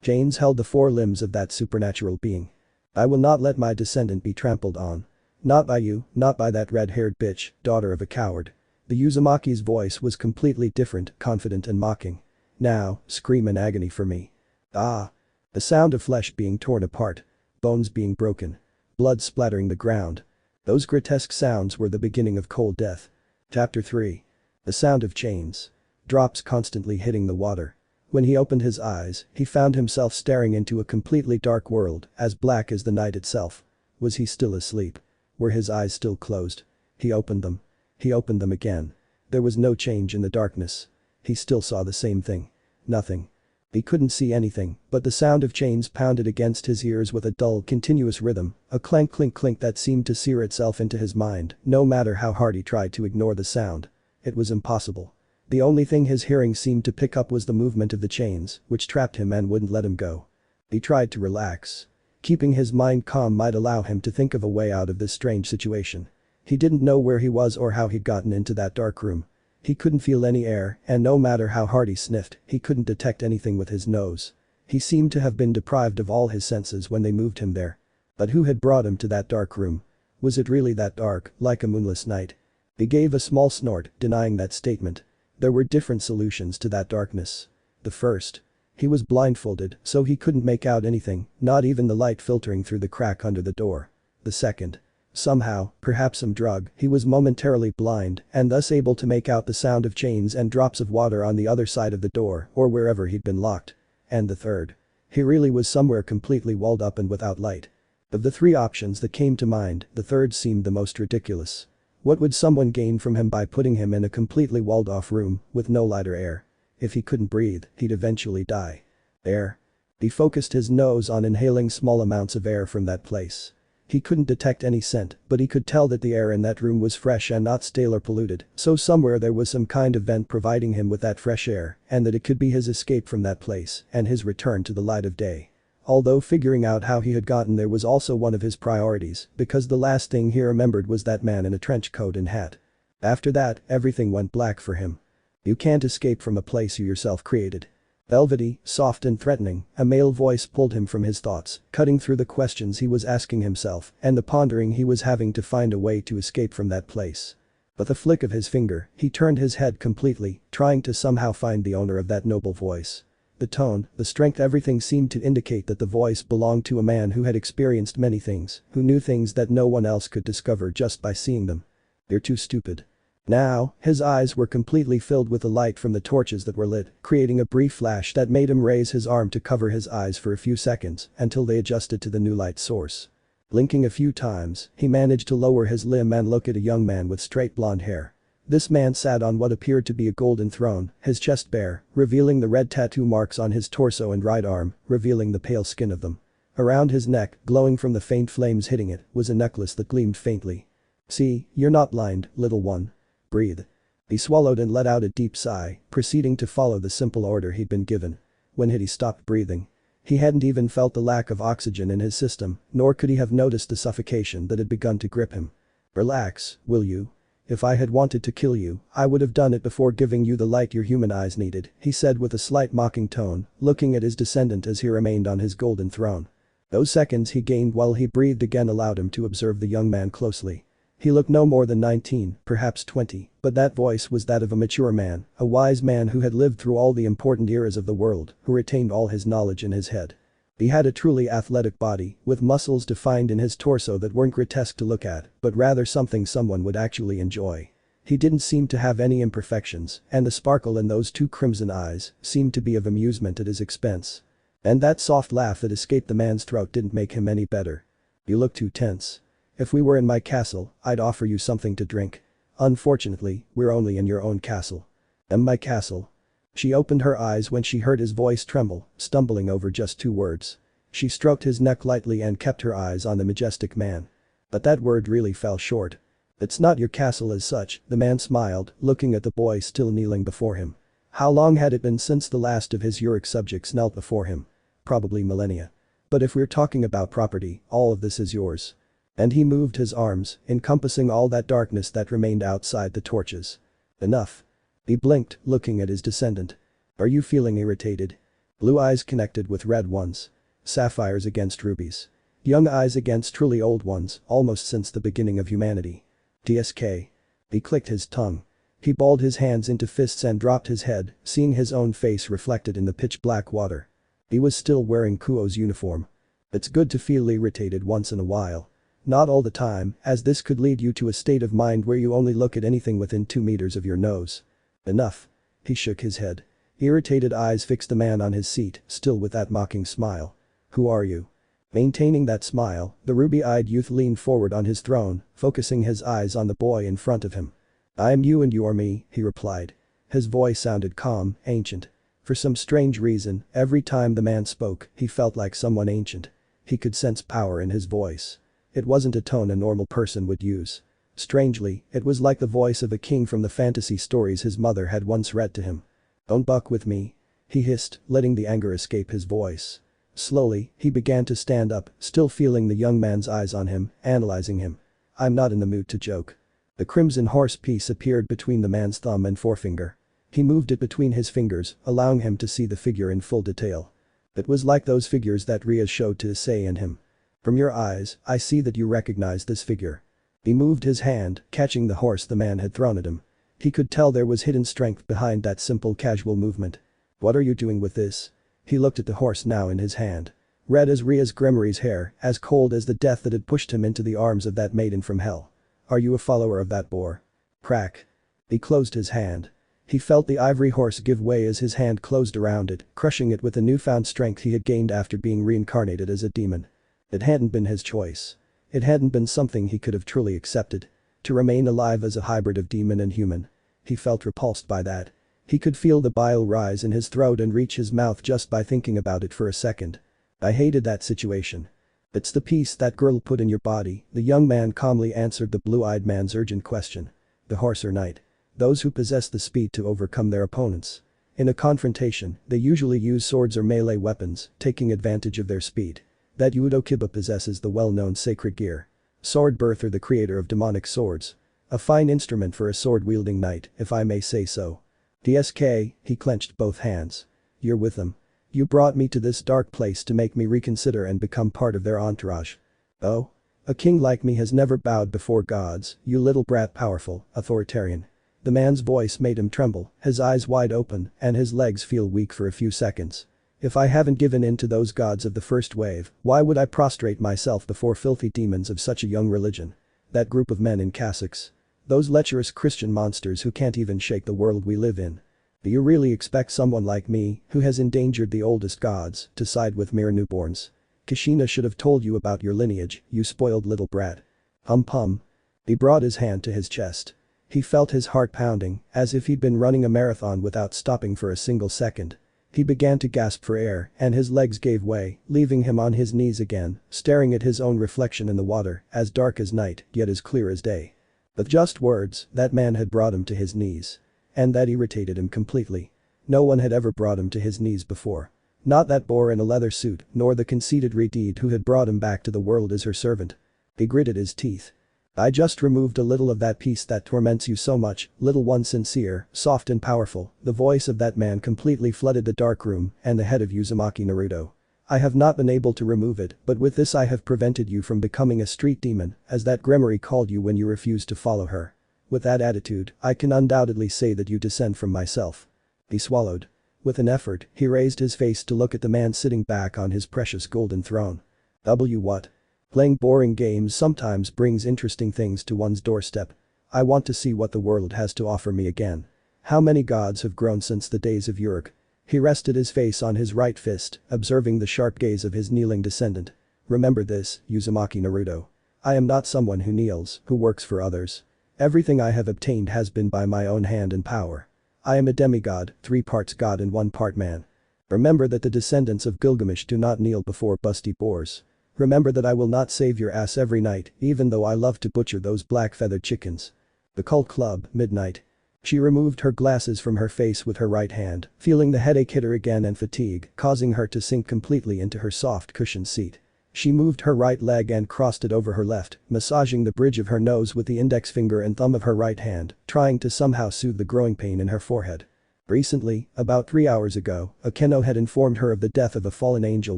[SPEAKER 1] Chains held the four limbs of that supernatural being. I will not let my descendant be trampled on. Not by you, not by that red-haired bitch, daughter of a coward. The Uzumaki's voice was completely different, confident and mocking. Now, scream in agony for me. Ah. The sound of flesh being torn apart. Bones being broken. Blood splattering the ground. Those grotesque sounds were the beginning of cold death. Chapter 3. The sound of chains. Drops constantly hitting the water. When he opened his eyes, he found himself staring into a completely dark world, as black as the night itself. Was he still asleep? Were his eyes still closed? He opened them. He opened them again. There was no change in the darkness. He still saw the same thing. Nothing. He couldn't see anything, but the sound of chains pounded against his ears with a dull, continuous rhythm, a clank clink clink that seemed to sear itself into his mind, no matter how hard he tried to ignore the sound. It was impossible. The only thing his hearing seemed to pick up was the movement of the chains, which trapped him and wouldn't let him go. He tried to relax. Keeping his mind calm might allow him to think of a way out of this strange situation. He didn't know where he was or how he'd gotten into that dark room. He couldn't feel any air, and no matter how hard he sniffed, he couldn't detect anything with his nose. He seemed to have been deprived of all his senses when they moved him there. But who had brought him to that dark room? Was it really that dark, like a moonless night? He gave a small snort, denying that statement. There were different solutions to that darkness. The first. He was blindfolded, so he couldn't make out anything, not even the light filtering through the crack under the door. The second. Somehow, perhaps some drug, he was momentarily blind and thus able to make out the sound of chains and drops of water on the other side of the door or wherever he'd been locked. And the third. He really was somewhere completely walled up and without light. Of the three options that came to mind, the third seemed the most ridiculous. What would someone gain from him by putting him in a completely walled-off room with no light or air? If he couldn't breathe, he'd eventually die. Air. He focused his nose on inhaling small amounts of air from that place. He couldn't detect any scent, but he could tell that the air in that room was fresh and not stale or polluted, so somewhere there was some kind of vent providing him with that fresh air, and that it could be his escape from that place and his return to the light of day. Although figuring out how he had gotten there was also one of his priorities, because the last thing he remembered was that man in a trench coat and hat. After that, everything went black for him. You can't escape from a place you yourself created. Velvety, soft and threatening, a male voice pulled him from his thoughts, cutting through the questions he was asking himself and the pondering he was having to find a way to escape from that place. With a flick of his finger, he turned his head completely, trying to somehow find the owner of that noble voice. The tone, the strength, everything seemed to indicate that the voice belonged to a man who had experienced many things, who knew things that no one else could discover just by seeing them. You're too stupid. Now, his eyes were completely filled with the light from the torches that were lit, creating a brief flash that made him raise his arm to cover his eyes for a few seconds until they adjusted to the new light source. Blinking a few times, he managed to lower his limb and look at a young man with straight blonde hair. This man sat on what appeared to be a golden throne, his chest bare, revealing the red tattoo marks on his torso and right arm, revealing the pale skin of them. Around his neck, glowing from the faint flames hitting it, was a necklace that gleamed faintly. See, you're not blind, little one. Breathe. He swallowed and let out a deep sigh, proceeding to follow the simple order he'd been given. When had he stopped breathing? He hadn't even felt the lack of oxygen in his system, nor could he have noticed the suffocation that had begun to grip him. Relax, will you? If I had wanted to kill you, I would have done it before giving you the light your human eyes needed, he said with a slight mocking tone, looking at his descendant as he remained on his golden throne. Those seconds he gained while he breathed again allowed him to observe the young man closely. He looked no more than 19, perhaps 20, but that voice was that of a mature man, a wise man who had lived through all the important eras of the world, who retained all his knowledge in his head. He had a truly athletic body, with muscles defined in his torso that weren't grotesque to look at, but rather something someone would actually enjoy. He didn't seem to have any imperfections, and the sparkle in those two crimson eyes seemed to be of amusement at his expense. And that soft laugh that escaped the man's throat didn't make him any better. You look too tense. If we were in my castle, I'd offer you something to drink. Unfortunately, we're only in your own castle. And my castle. She opened her eyes when she heard his voice tremble, stumbling over just two words. She stroked his neck lightly and kept her eyes on the majestic man. But that word really fell short. "It's not your castle as such," the man smiled, looking at the boy still kneeling before him. How long had it been since the last of his Uric subjects knelt before him? Probably millennia. "But if we're talking about property, all of this is yours." And he moved his arms, encompassing all that darkness that remained outside the torches. "Enough." He blinked, looking at his descendant. "Are you feeling irritated?" Blue eyes connected with red ones. Sapphires against rubies. Young eyes against truly old ones, almost since the beginning of humanity. DSK. He clicked his tongue. He balled his hands into fists and dropped his head, seeing his own face reflected in the pitch-black water. He was still wearing Kuo's uniform. It's good to feel irritated once in a while. Not all the time, as this could lead you to a state of mind where you only look at anything within 2 meters of your nose. Enough. He shook his head. Irritated eyes fixed the man on his seat, still with that mocking smile. "Who are you?" Maintaining that smile, the ruby-eyed youth leaned forward on his throne, focusing his eyes on the boy in front of him. "I am you and you are me," he replied. His voice sounded calm, ancient. For some strange reason, every time the man spoke, he felt like someone ancient. He could sense power in his voice. It wasn't a tone a normal person would use. Strangely, it was like the voice of a king from the fantasy stories his mother had once read to him. "Don't buck with me," he hissed, letting the anger escape his voice. Slowly, he began to stand up, still feeling the young man's eyes on him, analyzing him. "I'm not in the mood to joke." The crimson horse piece appeared between the man's thumb and forefinger. He moved it between his fingers, allowing him to see the figure in full detail. It was like those figures that Rhea showed to Issei and him. "From your eyes, I see that you recognize this figure." He moved his hand, catching the horse the man had thrown at him. He could tell there was hidden strength behind that simple casual movement. "What are you doing with this?" He looked at the horse now in his hand. Red as Rhea's Grimory's hair, as cold as the death that had pushed him into the arms of that maiden from hell. "Are you a follower of that boar?" Crack. He closed his hand. He felt the ivory horse give way as his hand closed around it, crushing it with the newfound strength he had gained after being reincarnated as a demon. It hadn't been his choice. It hadn't been something he could have truly accepted. To remain alive as a hybrid of demon and human. He felt repulsed by that. He could feel the bile rise in his throat and reach his mouth just by thinking about it for a second. "I hated that situation." "It's the piece that girl put in your body," the young man calmly answered the blue-eyed man's urgent question. "The horse or knight. Those who possess the speed to overcome their opponents. In a confrontation, they usually use swords or melee weapons, taking advantage of their speed. That Udokiba possesses the well-known sacred gear. Sword Birther, the creator of demonic swords. A fine instrument for a sword-wielding knight, if I may say so." DSK, he clenched both hands. "You're with them. You brought me to this dark place to make me reconsider and become part of their entourage." "Oh? A king like me has never bowed before gods, you little brat, powerful, authoritarian." The man's voice made him tremble, his eyes wide open, and his legs feel weak for a few seconds. "If I haven't given in to those gods of the first wave, why would I prostrate myself before filthy demons of such a young religion? That group of men in cassocks. Those lecherous Christian monsters who can't even shake the world we live in. Do you really expect someone like me, who has endangered the oldest gods, to side with mere newborns? Kushina should have told you about your lineage, you spoiled little brat." Hum. He brought his hand to his chest. He felt his heart pounding, as if he'd been running a marathon without stopping for a single second. He began to gasp for air, and his legs gave way, leaving him on his knees again, staring at his own reflection in the water, as dark as night, yet as clear as day. With just words, that man had brought him to his knees. And that irritated him completely. No one had ever brought him to his knees before. Not that boar in a leather suit, nor the conceited Redeed who had brought him back to the world as her servant. He gritted his teeth. "I just removed a little of that piece that torments you so much, little one, sincere, soft and powerful." The voice of that man completely flooded the dark room and the head of Uzumaki Naruto. "I have not been able to remove it, but with this I have prevented you from becoming a street demon, as that Grimory called you when you refused to follow her. With that attitude, I can undoubtedly say that you descend from myself." He swallowed. With an effort, he raised his face to look at the man sitting back on his precious golden throne. What? Playing boring games sometimes brings interesting things to one's doorstep. I want to see what the world has to offer me again. How many gods have grown since the days of Uruk? He rested his face on his right fist, observing the sharp gaze of his kneeling descendant. "Remember this, Uzumaki Naruto. I am not someone who kneels, who works for others. Everything I have obtained has been by my own hand and power. I am a demigod, 3 parts god and 1 part man. Remember that the descendants of Gilgamesh do not kneel before busty boars. Remember that I will not save your ass every night, even though I love to butcher those black-feathered chickens. The Cult Club, midnight. She removed her glasses from her face with her right hand, feeling the headache hit her again and fatigue, causing her to sink completely into her soft cushioned seat. She moved her right leg and crossed it over her left, massaging the bridge of her nose with the index finger and thumb of her right hand, trying to somehow soothe the growing pain in her forehead. Recently, about 3 hours ago, Akeno had informed her of the death of a fallen angel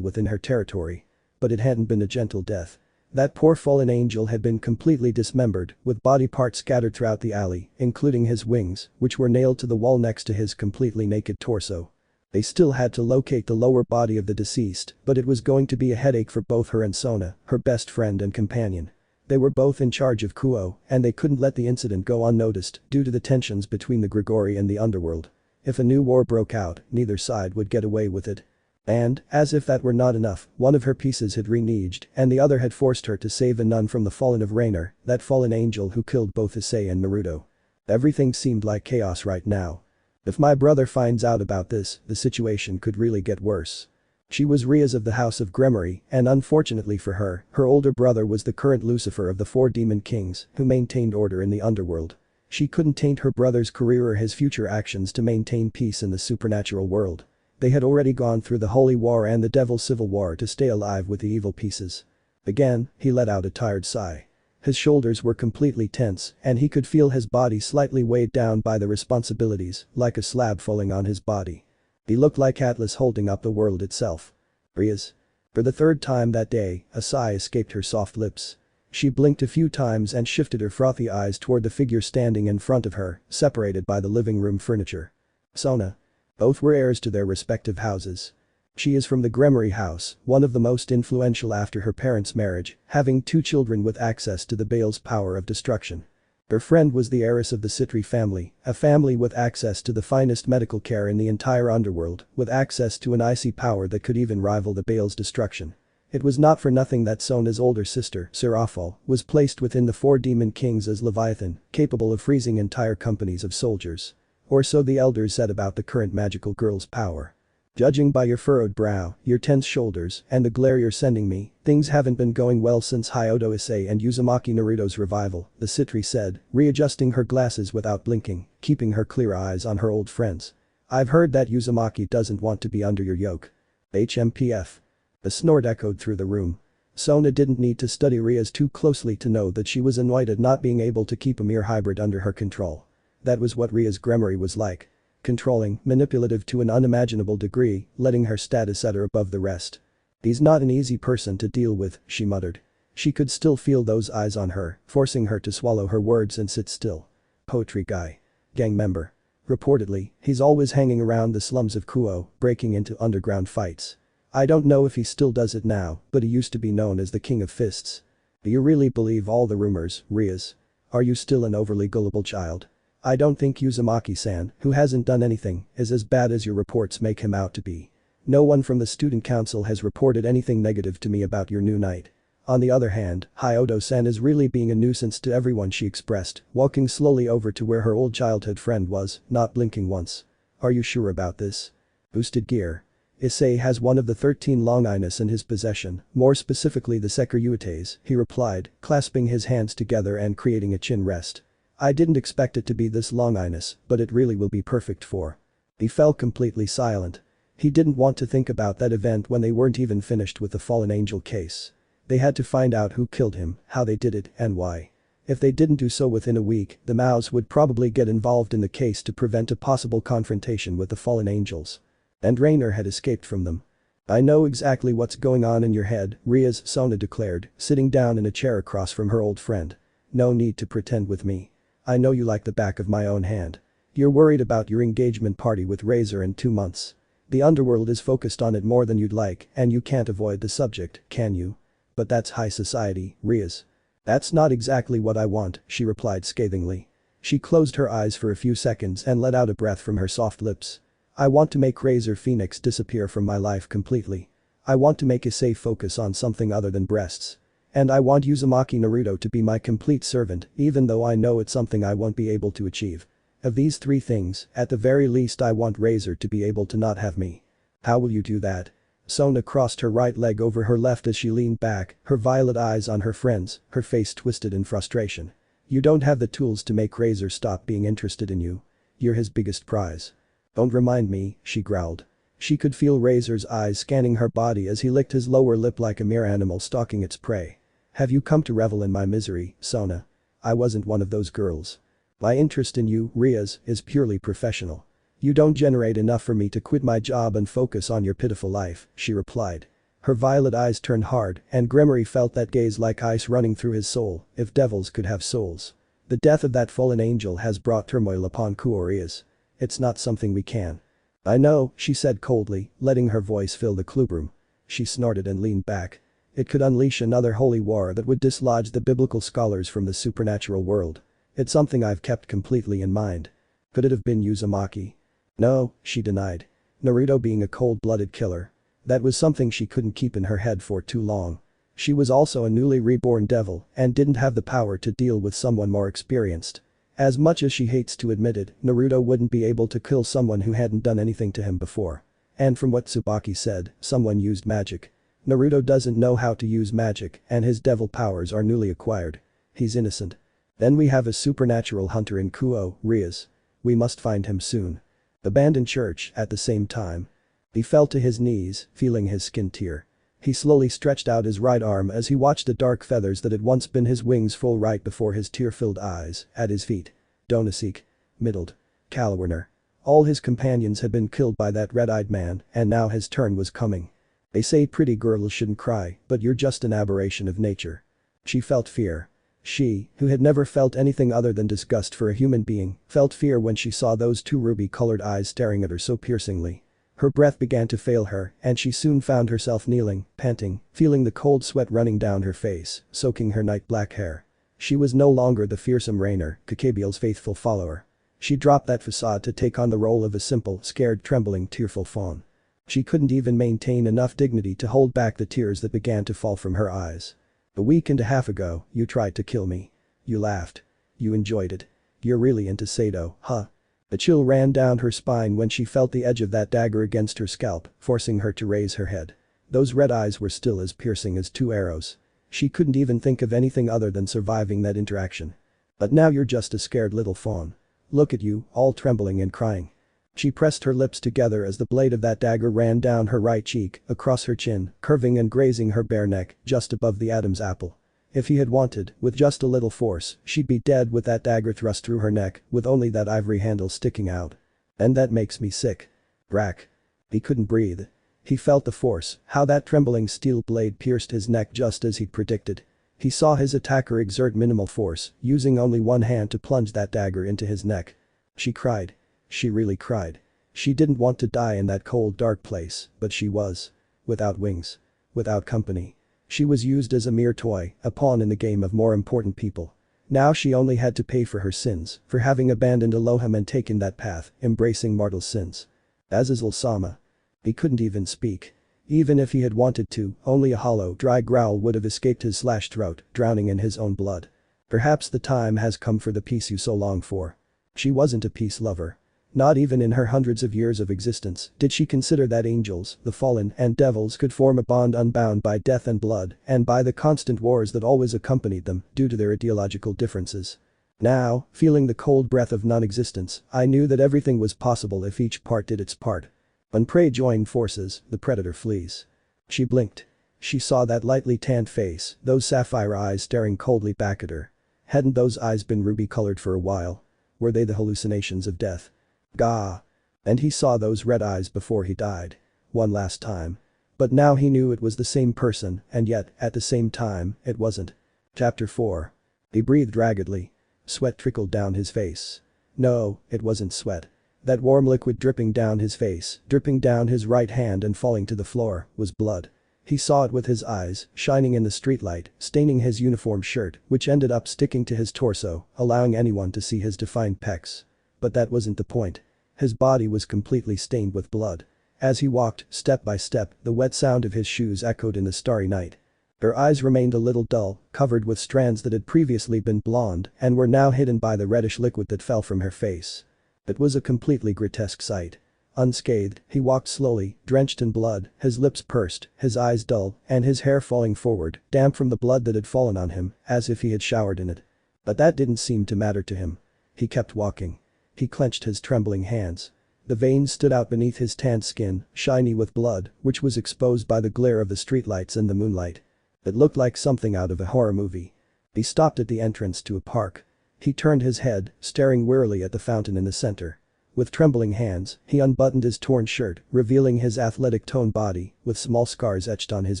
[SPEAKER 1] within her territory. But it hadn't been a gentle death. That poor fallen angel had been completely dismembered, with body parts scattered throughout the alley, including his wings, which were nailed to the wall next to his completely naked torso. They still had to locate the lower body of the deceased, but it was going to be a headache for both her and Sona, her best friend and companion. They were both in charge of Kuo, and they couldn't let the incident go unnoticed due to the tensions between the Grigori and the underworld. If a new war broke out, neither side would get away with it. And, as if that were not enough, one of her pieces had reneged and the other had forced her to save a nun from the fallen of Rainer, that fallen angel who killed both Issei and Naruto. Everything seemed like chaos right now. If my brother finds out about this, the situation could really get worse. She was Rias of the House of Gremory, and unfortunately for her, her older brother was the current Lucifer of the 4 demon kings who maintained order in the underworld. She couldn't taint her brother's career or his future actions to maintain peace in the supernatural world. They had already gone through the Holy War and the Devil's Civil War to stay alive with the evil pieces. Again, he let out a tired sigh. His shoulders were completely tense and he could feel his body slightly weighed down by the responsibilities, like a slab falling on his body. He looked like Atlas holding up the world itself. Rias. For the 3rd time that day, a sigh escaped her soft lips. She blinked a few times and shifted her frothy eyes toward the figure standing in front of her, separated by the living room furniture. Sona. Both were heirs to their respective houses. She is from the Gremory house, one of the most influential after her parents' marriage, having 2 children with access to the Baal's power of destruction. Her friend was the heiress of the Citri family, a family with access to the finest medical care in the entire underworld, with access to an icy power that could even rival the Baal's destruction. It was not for nothing that Sona's older sister, Seraphol, was placed within the 4 demon kings as Leviathan, capable of freezing entire companies of soldiers. Or so the elders said about the current magical girl's power. Judging by your furrowed brow, your tense shoulders, and the glare you're sending me, things haven't been going well since Hyodo Issei and Uzumaki Naruto's revival, the Citri said, readjusting her glasses without blinking, keeping her clear eyes on her old friends. I've heard that Uzumaki doesn't want to be under your yoke. HMPF. A snort echoed through the room. Sona didn't need to study Rias too closely to know that she was annoyed at not being able to keep a mere hybrid under her control. That was what Rias Gremory was like. Controlling, manipulative to an unimaginable degree, letting her status set her above the rest. He's not an easy person to deal with, she muttered. She could still feel those eyes on her, forcing her to swallow her words and sit still. Poetry guy. Gang member. Reportedly, he's always hanging around the slums of Kuo, breaking into underground fights. I don't know if he still does it now, but he used to be known as the King of Fists. Do you really believe all the rumors, Rias? Are you still an overly gullible child? I don't think Uzumaki-san, who hasn't done anything, is as bad as your reports make him out to be. No one from the student council has reported anything negative to me about your new knight. On the other hand, Hyodo-san is really being a nuisance to everyone, she expressed, walking slowly over to where her old childhood friend was, not blinking once. Are you sure about this? Boosted gear. Issei has one of the 13 Longinus in his possession, more specifically the Sekiryuites, he replied, clasping his hands together and creating a chin rest. I didn't expect it to be this Longinus, but it really will be perfect for. He fell completely silent. He didn't want to think about that event when they weren't even finished with the fallen angel case. They had to find out who killed him, how they did it, and why. If they didn't do so within a week, the Maos would probably get involved in the case to prevent a possible confrontation with the fallen angels. And Rainer had escaped from them. I know exactly what's going on in your head, Rias, Sona declared, sitting down in a chair across from her old friend. No need to pretend with me. I know you like the back of my own hand. You're worried about your engagement party with Razor in 2 months. The underworld is focused on it more than you'd like and you can't avoid the subject, can you? But that's high society, Rias. That's not exactly what I want, she replied scathingly. She closed her eyes for a few seconds and let out a breath from her soft lips. I want to make Razor Phoenix disappear from my life completely. I want to make Issei focus on something other than breasts. And I want Uzumaki Naruto to be my complete servant, even though I know it's something I won't be able to achieve. Of these 3 things, at the very least I want Razor to be able to not have me. How will you do that? Sona crossed her right leg over her left as she leaned back, her violet eyes on her friends, her face twisted in frustration. You don't have the tools to make Razor stop being interested in you. You're his biggest prize. Don't remind me, she growled. She could feel Razor's eyes scanning her body as he licked his lower lip like a mere animal stalking its prey. Have you come to revel in my misery, Sona? I wasn't one of those girls. My interest in you, Riaz, is purely professional. You don't generate enough for me to quit my job and focus on your pitiful life, she replied. Her violet eyes turned hard, and Gremory felt that gaze like ice running through his soul, if devils could have souls. The death of that fallen angel has brought turmoil upon Riaz. It's not something we can. I know, she said coldly, letting her voice fill the clubroom. She snorted and leaned back. It could unleash another holy war that would dislodge the biblical scholars from the supernatural world. It's something I've kept completely in mind. Could it have been Uzumaki? No, she denied. Naruto being a cold-blooded killer. That was something she couldn't keep in her head for too long. She was also a newly reborn devil and didn't have the power to deal with someone more experienced. As much as she hates to admit it, Naruto wouldn't be able to kill someone who hadn't done anything to him before. And from what Tsubaki said, someone used magic. Naruto doesn't know how to use magic and his devil powers are newly acquired. He's innocent. Then we have a supernatural hunter in Riaz. We must find him soon. Abandoned church at the same time. He fell to his knees, feeling his skin tear. He slowly stretched out his right arm as he watched the dark feathers that had once been his wings fall right before his tear-filled eyes, at his feet. Donaseek. Middled. Kalwerner. All his companions had been killed by that red-eyed man, and now his turn was coming. They say pretty girls shouldn't cry, but you're just an aberration of nature. She felt fear. She, who had never felt anything other than disgust for a human being, felt fear when she saw those two ruby-colored eyes staring at her so piercingly. Her breath began to fail her, and she soon found herself kneeling, panting, feeling the cold sweat running down her face, soaking her night-black hair. She was no longer the fearsome Rainer, Kakabiel's faithful follower. She dropped that facade to take on the role of a simple, scared, trembling, tearful fawn. She couldn't even maintain enough dignity to hold back the tears that began to fall from her eyes. A week and a half ago, you tried to kill me. You laughed. You enjoyed it. You're really into Sado, huh? A chill ran down her spine when she felt the edge of that dagger against her scalp, forcing her to raise her head. Those red eyes were still as piercing as two arrows. She couldn't even think of anything other than surviving that interaction. But now you're just a scared little fawn. Look at you, all trembling and crying. She pressed her lips together as the blade of that dagger ran down her right cheek, across her chin, curving and grazing her bare neck, just above the Adam's apple. If he had wanted, with just a little force, she'd be dead with that dagger thrust through her neck, with only that ivory handle sticking out. And that makes me sick. Brack. He couldn't breathe. He felt the force, how that trembling steel blade pierced his neck just as he'd predicted. He saw his attacker exert minimal force, using only one hand to plunge that dagger into his neck. She cried. She really cried. She didn't want to die in that cold dark place, but she was. Without wings. Without company. She was used as a mere toy, a pawn in the game of more important people. Now she only had to pay for her sins, for having abandoned Elohim and taken that path, embracing mortal sins. Azazel-sama. He couldn't even speak. Even if he had wanted to, only a hollow, dry growl would have escaped his slashed throat, drowning in his own blood. Perhaps the time has come for the peace you so long for. She wasn't a peace lover. Not even in her hundreds of years of existence did she consider that angels, the fallen, and devils could form a bond unbound by death and blood and by the constant wars that always accompanied them due to their ideological differences. Now, feeling the cold breath of non-existence, I knew that everything was possible if each part did its part. When prey join forces, the predator flees. She blinked. She saw that lightly tanned face, those sapphire eyes staring coldly back at her. Hadn't those eyes been ruby-colored for a while? Were they the hallucinations of death? Gah. And he saw those red eyes before he died. One last time. But now he knew it was the same person, and yet, at the same time, it wasn't. Chapter 4. He breathed raggedly. Sweat trickled down his face. No, it wasn't sweat. That warm liquid dripping down his face, dripping down his right hand and falling to the floor, was blood. He saw it with his eyes, shining in the streetlight, staining his uniform shirt, which ended up sticking to his torso, allowing anyone to see his defined pecs. But that wasn't the point. His body was completely stained with blood. As he walked, step by step, the wet sound of his shoes echoed in the starry night. Her eyes remained a little dull, covered with strands that had previously been blonde and were now hidden by the reddish liquid that fell from her face. It was a completely grotesque sight. Unscathed, he walked slowly, drenched in blood, his lips pursed, his eyes dull, and his hair falling forward, damp from the blood that had fallen on him, as if he had showered in it. But that didn't seem to matter to him. He kept walking. He clenched his trembling hands. The veins stood out beneath his tanned skin, shiny with blood, which was exposed by the glare of the streetlights and the moonlight. It looked like something out of a horror movie. He stopped at the entrance to a park. He turned his head, staring wearily at the fountain in the center. With trembling hands, he unbuttoned his torn shirt, revealing his athletic toned body, with small scars etched on his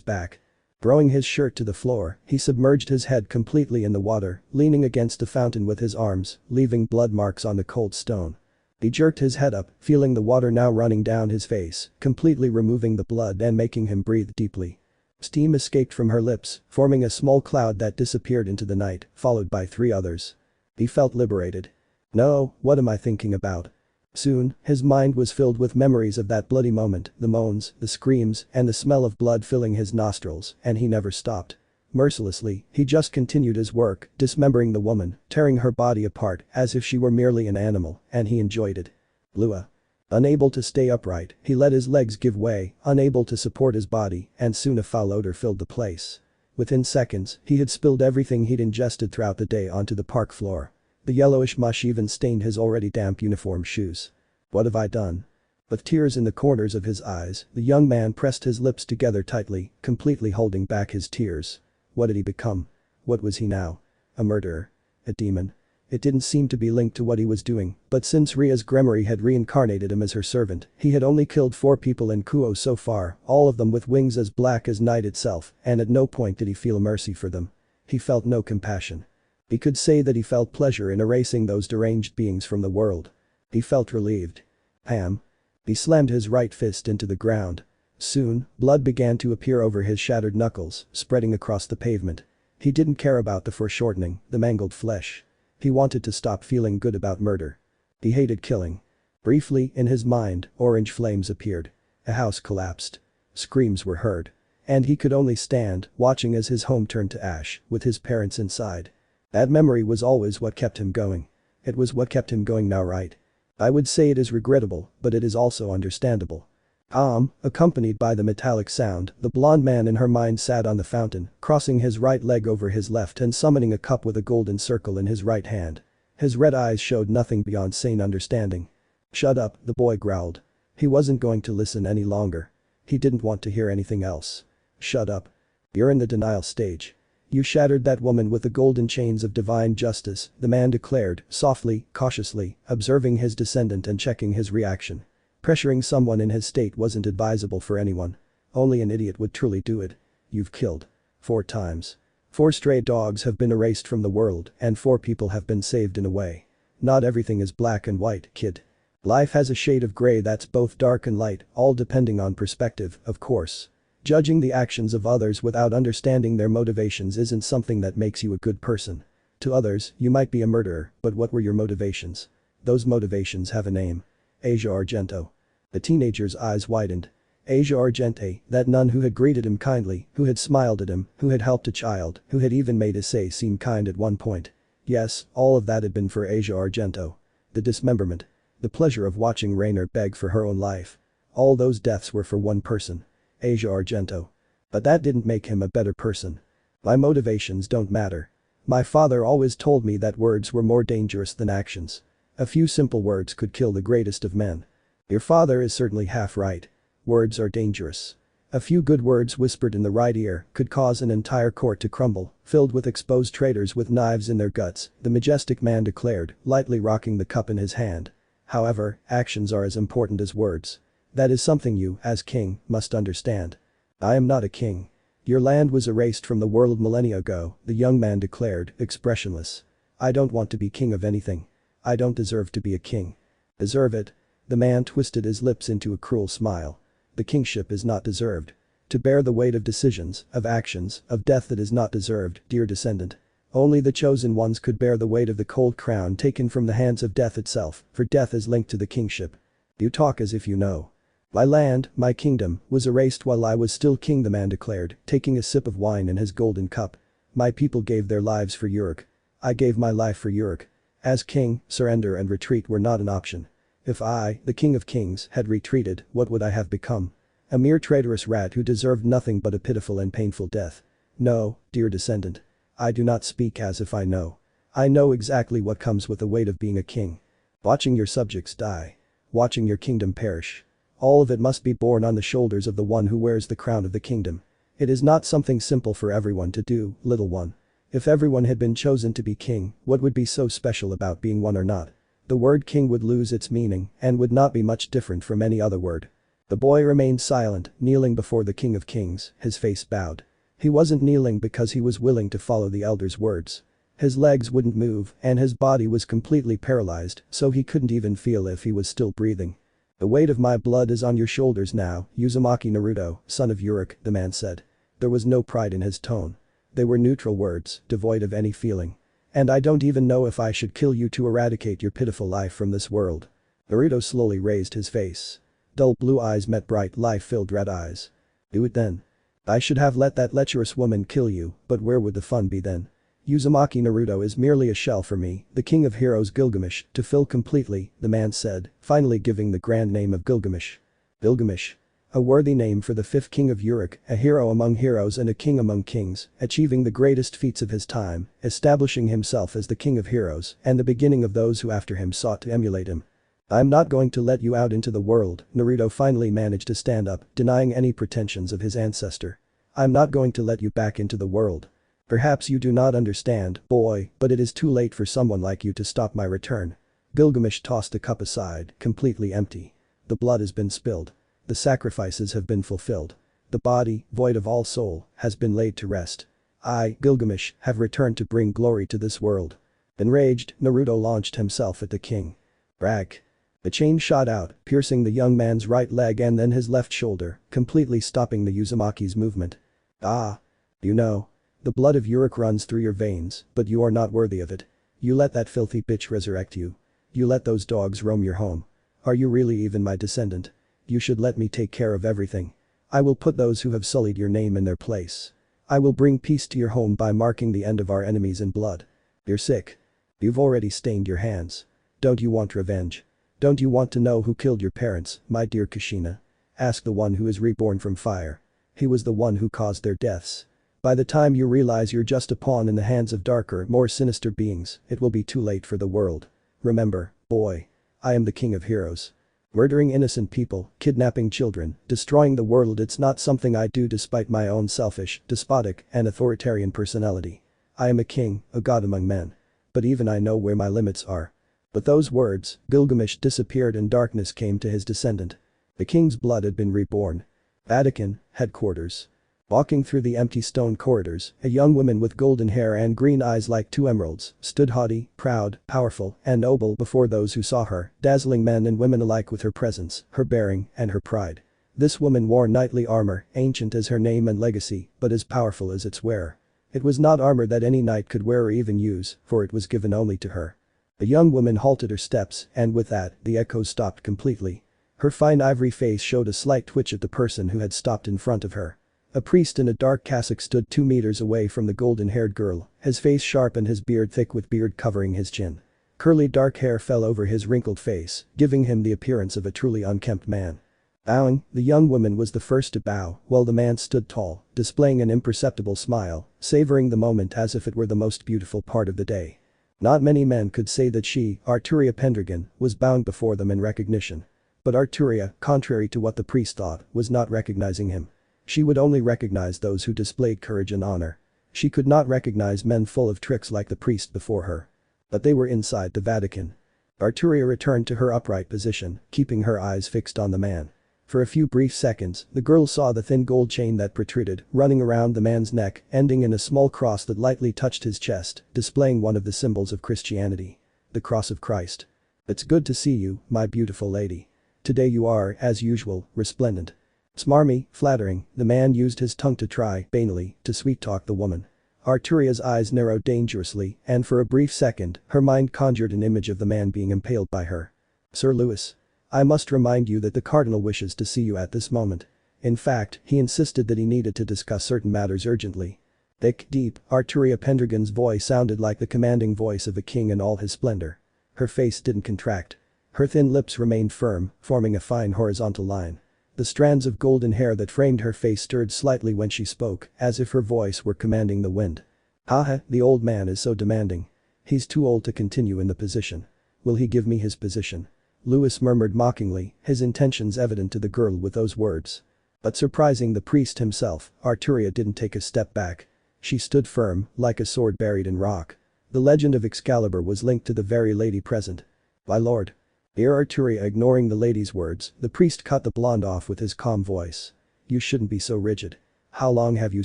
[SPEAKER 1] back. Throwing his shirt to the floor, he submerged his head completely in the water, leaning against the fountain with his arms, leaving blood marks on the cold stone. He jerked his head up, feeling the water now running down his face, completely removing the blood and making him breathe deeply. Steam escaped from her lips, forming a small cloud that disappeared into the night, followed by 3 others. He felt liberated. No, what am I thinking about? Soon, his mind was filled with memories of that bloody moment, the moans, the screams, and the smell of blood filling his nostrils, and he never stopped. Mercilessly, he just continued his work, dismembering the woman, tearing her body apart as if she were merely an animal, and he enjoyed it. Lua. Unable to stay upright, he let his legs give way, unable to support his body, and soon a foul odor filled the place. Within seconds, he had spilled everything he'd ingested throughout the day onto the park floor. The yellowish mush even stained his already damp uniform shoes. What have I done? With tears in the corners of his eyes, the young man pressed his lips together tightly, completely holding back his tears. What had he become? What was he now? A murderer? A demon? It didn't seem to be linked to what he was doing, but since Ria's Gremory had reincarnated him as her servant, he had only killed 4 people in Kuo so far, all of them with wings as black as night itself, and at no point did he feel mercy for them. He felt no compassion. He could say that he felt pleasure in erasing those deranged beings from the world. He felt relieved. Ham. He slammed his right fist into the ground. Soon, blood began to appear over his shattered knuckles, spreading across the pavement. He didn't care about the foreshortening, the mangled flesh. He wanted to stop feeling good about murder. He hated killing. Briefly, in his mind, orange flames appeared. A house collapsed. Screams were heard. And he could only stand, watching as his home turned to ash, with his parents inside. That memory was always what kept him going. It was what kept him going now, right? I would say it is regrettable, but it is also understandable. Accompanied by the metallic sound, the blond man in her mind sat on the fountain, crossing his right leg over his left and summoning a cup with a golden circle in his right hand. His red eyes showed nothing beyond sane understanding. Shut up, the boy growled. He wasn't going to listen any longer. He didn't want to hear anything else. Shut up. You're in the denial stage. You shattered that woman with the golden chains of divine justice, the man declared, softly, cautiously, observing his descendant and checking his reaction. Pressuring someone in his state wasn't advisable for anyone. Only an idiot would truly do it. You've killed. 4 times. 4 stray dogs have been erased from the world, and 4 people have been saved in a way. Not everything is black and white, kid. Life has a shade of gray that's both dark and light, all depending on perspective, of course. Judging the actions of others without understanding their motivations isn't something that makes you a good person. To others, you might be a murderer, but what were your motivations? Those motivations have a name. Asia Argento. The teenager's eyes widened. Asia Argente, that nun who had greeted him kindly, who had smiled at him, who had helped a child, who had even made Issei seem kind at one point. Yes, all of that had been for Asia Argento. The dismemberment. The pleasure of watching Rainer beg for her own life. All those deaths were for one person. Asia Argento. But that didn't make him a better person. My motivations don't matter. My father always told me that words were more dangerous than actions. A few simple words could kill the greatest of men. Your father is certainly half right. Words are dangerous. A few good words whispered in the right ear could cause an entire court to crumble, filled with exposed traitors with knives in their guts, the majestic man declared, lightly rocking the cup in his hand. However, actions are as important as words. That is something you, as king, must understand. I am not a king. Your land was erased from the world millennia ago, the young man declared, expressionless. I don't want to be king of anything. I don't deserve to be a king. Deserve it? The man twisted his lips into a cruel smile. The kingship is not deserved. To bear the weight of decisions, of actions, of death that is not deserved, dear descendant. Only the chosen ones could bear the weight of the cold crown taken from the hands of death itself, for death is linked to the kingship. You talk as if you know. My land, my kingdom, was erased while I was still king, the man declared, taking a sip of wine in his golden cup. My people gave their lives for Uruk. I gave my life for Uruk. As king, surrender and retreat were not an option. If I, the King of Kings, had retreated, what would I have become? A mere traitorous rat who deserved nothing but a pitiful and painful death. No, dear descendant. I do not speak as if I know. I know exactly what comes with the weight of being a king. Watching your subjects die. Watching your kingdom perish. All of it must be borne on the shoulders of the one who wears the crown of the kingdom. It is not something simple for everyone to do, little one. If everyone had been chosen to be king, what would be so special about being one or not? The word king would lose its meaning and would not be much different from any other word. The boy remained silent, kneeling before the King of Kings, his face bowed. He wasn't kneeling because he was willing to follow the elder's words. His legs wouldn't move and his body was completely paralyzed, so he couldn't even feel if he was still breathing. The weight of my blood is on your shoulders now, Uzumaki Naruto, son of Uruk, the man said. There was no pride in his tone. They were neutral words, devoid of any feeling. And I don't even know if I should kill you to eradicate your pitiful life from this world. Naruto slowly raised his face. Dull blue eyes met bright life-filled red eyes. Do it then. I should have let that lecherous woman kill you, but where would the fun be then? Uzumaki Naruto is merely a shell for me, the king of heroes Gilgamesh, to fill completely, the man said, finally giving the grand name of Gilgamesh. Gilgamesh. A worthy name for the fifth king of Uruk, a hero among heroes and a king among kings, achieving the greatest feats of his time, establishing himself as the king of heroes, and the beginning of those who after him sought to emulate him. I'm not going to let you out into the world, Naruto finally managed to stand up, denying any pretensions of his ancestor. I'm not going to let you back into the world. Perhaps you do not understand, boy, but it is too late for someone like you to stop my return. Gilgamesh tossed the cup aside, completely empty. The blood has been spilled. The sacrifices have been fulfilled. The body, void of all soul, has been laid to rest. I, Gilgamesh, have returned to bring glory to this world. Enraged, Naruto launched himself at the king. Brag. The chain shot out, piercing the young man's right leg and then his left shoulder, completely stopping the Uzumaki's movement. Ah. You know. The blood of Uruk runs through your veins, but you are not worthy of it. You let that filthy bitch resurrect you. You let those dogs roam your home. Are you really even my descendant? You should let me take care of everything. I will put those who have sullied your name in their place. I will bring peace to your home by marking the end of our enemies in blood. You're sick. You've already stained your hands. Don't you want revenge? Don't you want to know who killed your parents, my dear Kushina? Ask the one who is reborn from fire. He was the one who caused their deaths. By the time you realize you're just a pawn in the hands of darker, more sinister beings, it will be too late for the world. Remember, boy. I am the king of heroes. Murdering innocent people, kidnapping children, destroying the world, it's not something I do despite my own selfish, despotic, and authoritarian personality. I am a king, a god among men. But even I know where my limits are. With those words, Gilgamesh disappeared and darkness came to his descendant. The king's blood had been reborn. Vatican, headquarters. Walking through the empty stone corridors, a young woman with golden hair and green eyes like two emeralds, stood haughty, proud, powerful, and noble before those who saw her, dazzling men and women alike with her presence, her bearing, and her pride. This woman wore knightly armor, ancient as her name and legacy, but as powerful as its wearer. It was not armor that any knight could wear or even use, for it was given only to her. The young woman halted her steps, and with that, the echoes stopped completely. Her fine ivory face showed a slight twitch at the person who had stopped in front of her. A priest in a dark cassock stood 2 meters away from the golden-haired girl, his face sharp and his beard thick with beard covering his chin. Curly dark hair fell over his wrinkled face, giving him the appearance of a truly unkempt man. Bowing, the young woman was the first to bow, while the man stood tall, displaying an imperceptible smile, savoring the moment as if it were the most beautiful part of the day. Not many men could say that she, Arturia Pendragon, was bowing before them in recognition. But Arturia, contrary to what the priest thought, was not recognizing him. She would only recognize those who displayed courage and honor. She could not recognize men full of tricks like the priest before her. But they were inside the Vatican. Arturia returned to her upright position, keeping her eyes fixed on the man. For a few brief seconds, the girl saw the thin gold chain that protruded, running around the man's neck, ending in a small cross that lightly touched his chest, displaying one of the symbols of Christianity. The cross of Christ. It's good to see you, my beautiful lady. Today you are, as usual, resplendent. Smarmy, flattering, the man used his tongue to try, banally, to sweet-talk the woman. Arturia's eyes narrowed dangerously, and for a brief second, her mind conjured an image of the man being impaled by her. Sir Lewis. I must remind you that the Cardinal wishes to see you at this moment. In fact, he insisted that he needed to discuss certain matters urgently. Thick, deep, Arturia Pendragon's voice sounded like the commanding voice of a king in all his splendor. Her face didn't contract. Her thin lips remained firm, forming a fine horizontal line. The strands of golden hair that framed her face stirred slightly when she spoke, as if her voice were commanding the wind. Haha, the old man is so demanding. He's too old to continue in the position. Will he give me his position? Lewis murmured mockingly, his intentions evident to the girl with those words. But surprising the priest himself, Arturia didn't take a step back. She stood firm, like a sword buried in rock. The legend of Excalibur was linked to the very lady present. My lord. Ere Arturia ignoring the lady's words, the priest cut the blonde off with his calm voice. You shouldn't be so rigid. How long have you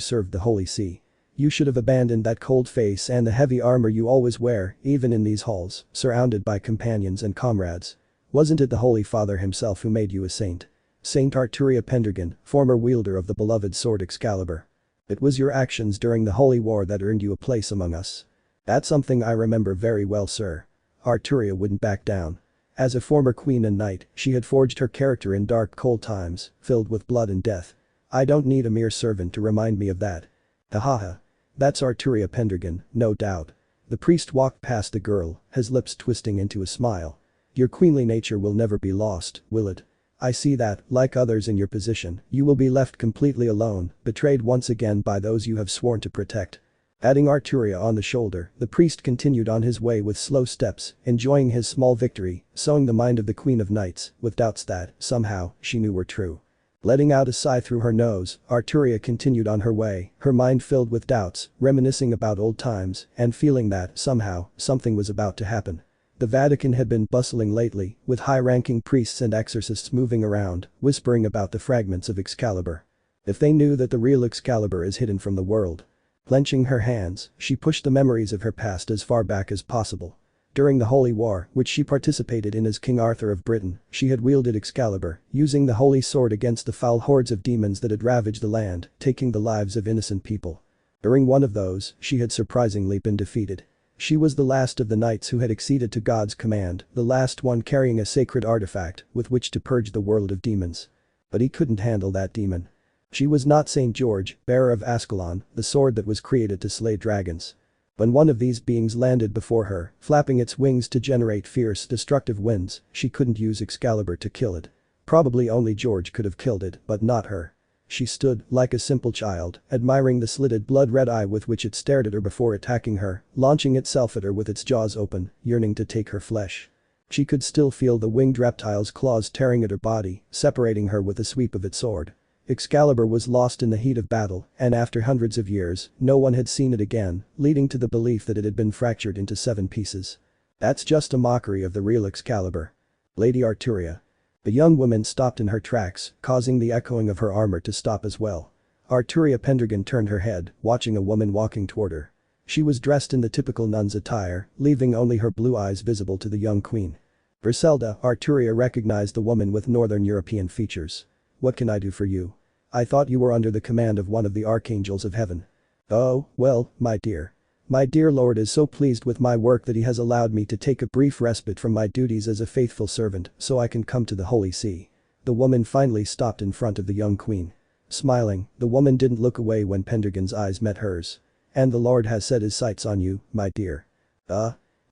[SPEAKER 1] served the Holy See? You should have abandoned that cold face and the heavy armor you always wear, even in these halls, surrounded by companions and comrades. Wasn't it the Holy Father himself who made you a saint? Saint Arturia Pendragon, former wielder of the beloved sword Excalibur. It was your actions during the Holy War that earned you a place among us. That's something I remember very well, sir. Arturia wouldn't back down. As a former queen and knight, she had forged her character in dark cold times, filled with blood and death. I don't need a mere servant to remind me of that. Hahaha. That's Arturia Pendragon, no doubt. The priest walked past the girl, his lips twisting into a smile. Your queenly nature will never be lost, will it? I see that, like others in your position, you will be left completely alone, betrayed once again by those you have sworn to protect. Patting Arturia on the shoulder, the priest continued on his way with slow steps, enjoying his small victory, sowing the mind of the Queen of Knights, with doubts that, somehow, she knew were true. Letting out a sigh through her nose, Arturia continued on her way, her mind filled with doubts, reminiscing about old times, and feeling that, somehow, something was about to happen. The Vatican had been bustling lately, with high-ranking priests and exorcists moving around, whispering about the fragments of Excalibur. If they knew that the real Excalibur is hidden from the world. Clenching her hands, she pushed the memories of her past as far back as possible. During the Holy War, which she participated in as King Arthur of Britain, she had wielded Excalibur, using the holy sword against the foul hordes of demons that had ravaged the land, taking the lives of innocent people. During one of those, she had surprisingly been defeated. She was the last of the knights who had acceded to God's command, the last one carrying a sacred artifact with which to purge the world of demons. But he couldn't handle that demon. She was not Saint George, bearer of Ascalon, the sword that was created to slay dragons. When one of these beings landed before her, flapping its wings to generate fierce, destructive winds, she couldn't use Excalibur to kill it. Probably only George could have killed it, but not her. She stood, like a simple child, admiring the slitted blood-red eye with which it stared at her before attacking her, launching itself at her with its jaws open, yearning to take her flesh. She could still feel the winged reptile's claws tearing at her body, separating her with a sweep of its sword. Excalibur was lost in the heat of battle, and after hundreds of years, no one had seen it again, leading to the belief that it had been fractured into 7 pieces. That's just a mockery of the real Excalibur. Lady Arturia. The young woman stopped in her tracks, causing the echoing of her armor to stop as well. Arturia Pendragon turned her head, watching a woman walking toward her. She was dressed in the typical nun's attire, leaving only her blue eyes visible to the young queen. Griselda, Arturia recognized the woman with Northern European features. What can I do for you? I thought you were under the command of one of the archangels of heaven. Oh, well, my dear. My dear lord is so pleased with my work that he has allowed me to take a brief respite from my duties as a faithful servant so I can come to the Holy See. The woman finally stopped in front of the young queen. Smiling, the woman didn't look away when Pendragon's eyes met hers. And the Lord has set his sights on you, my dear.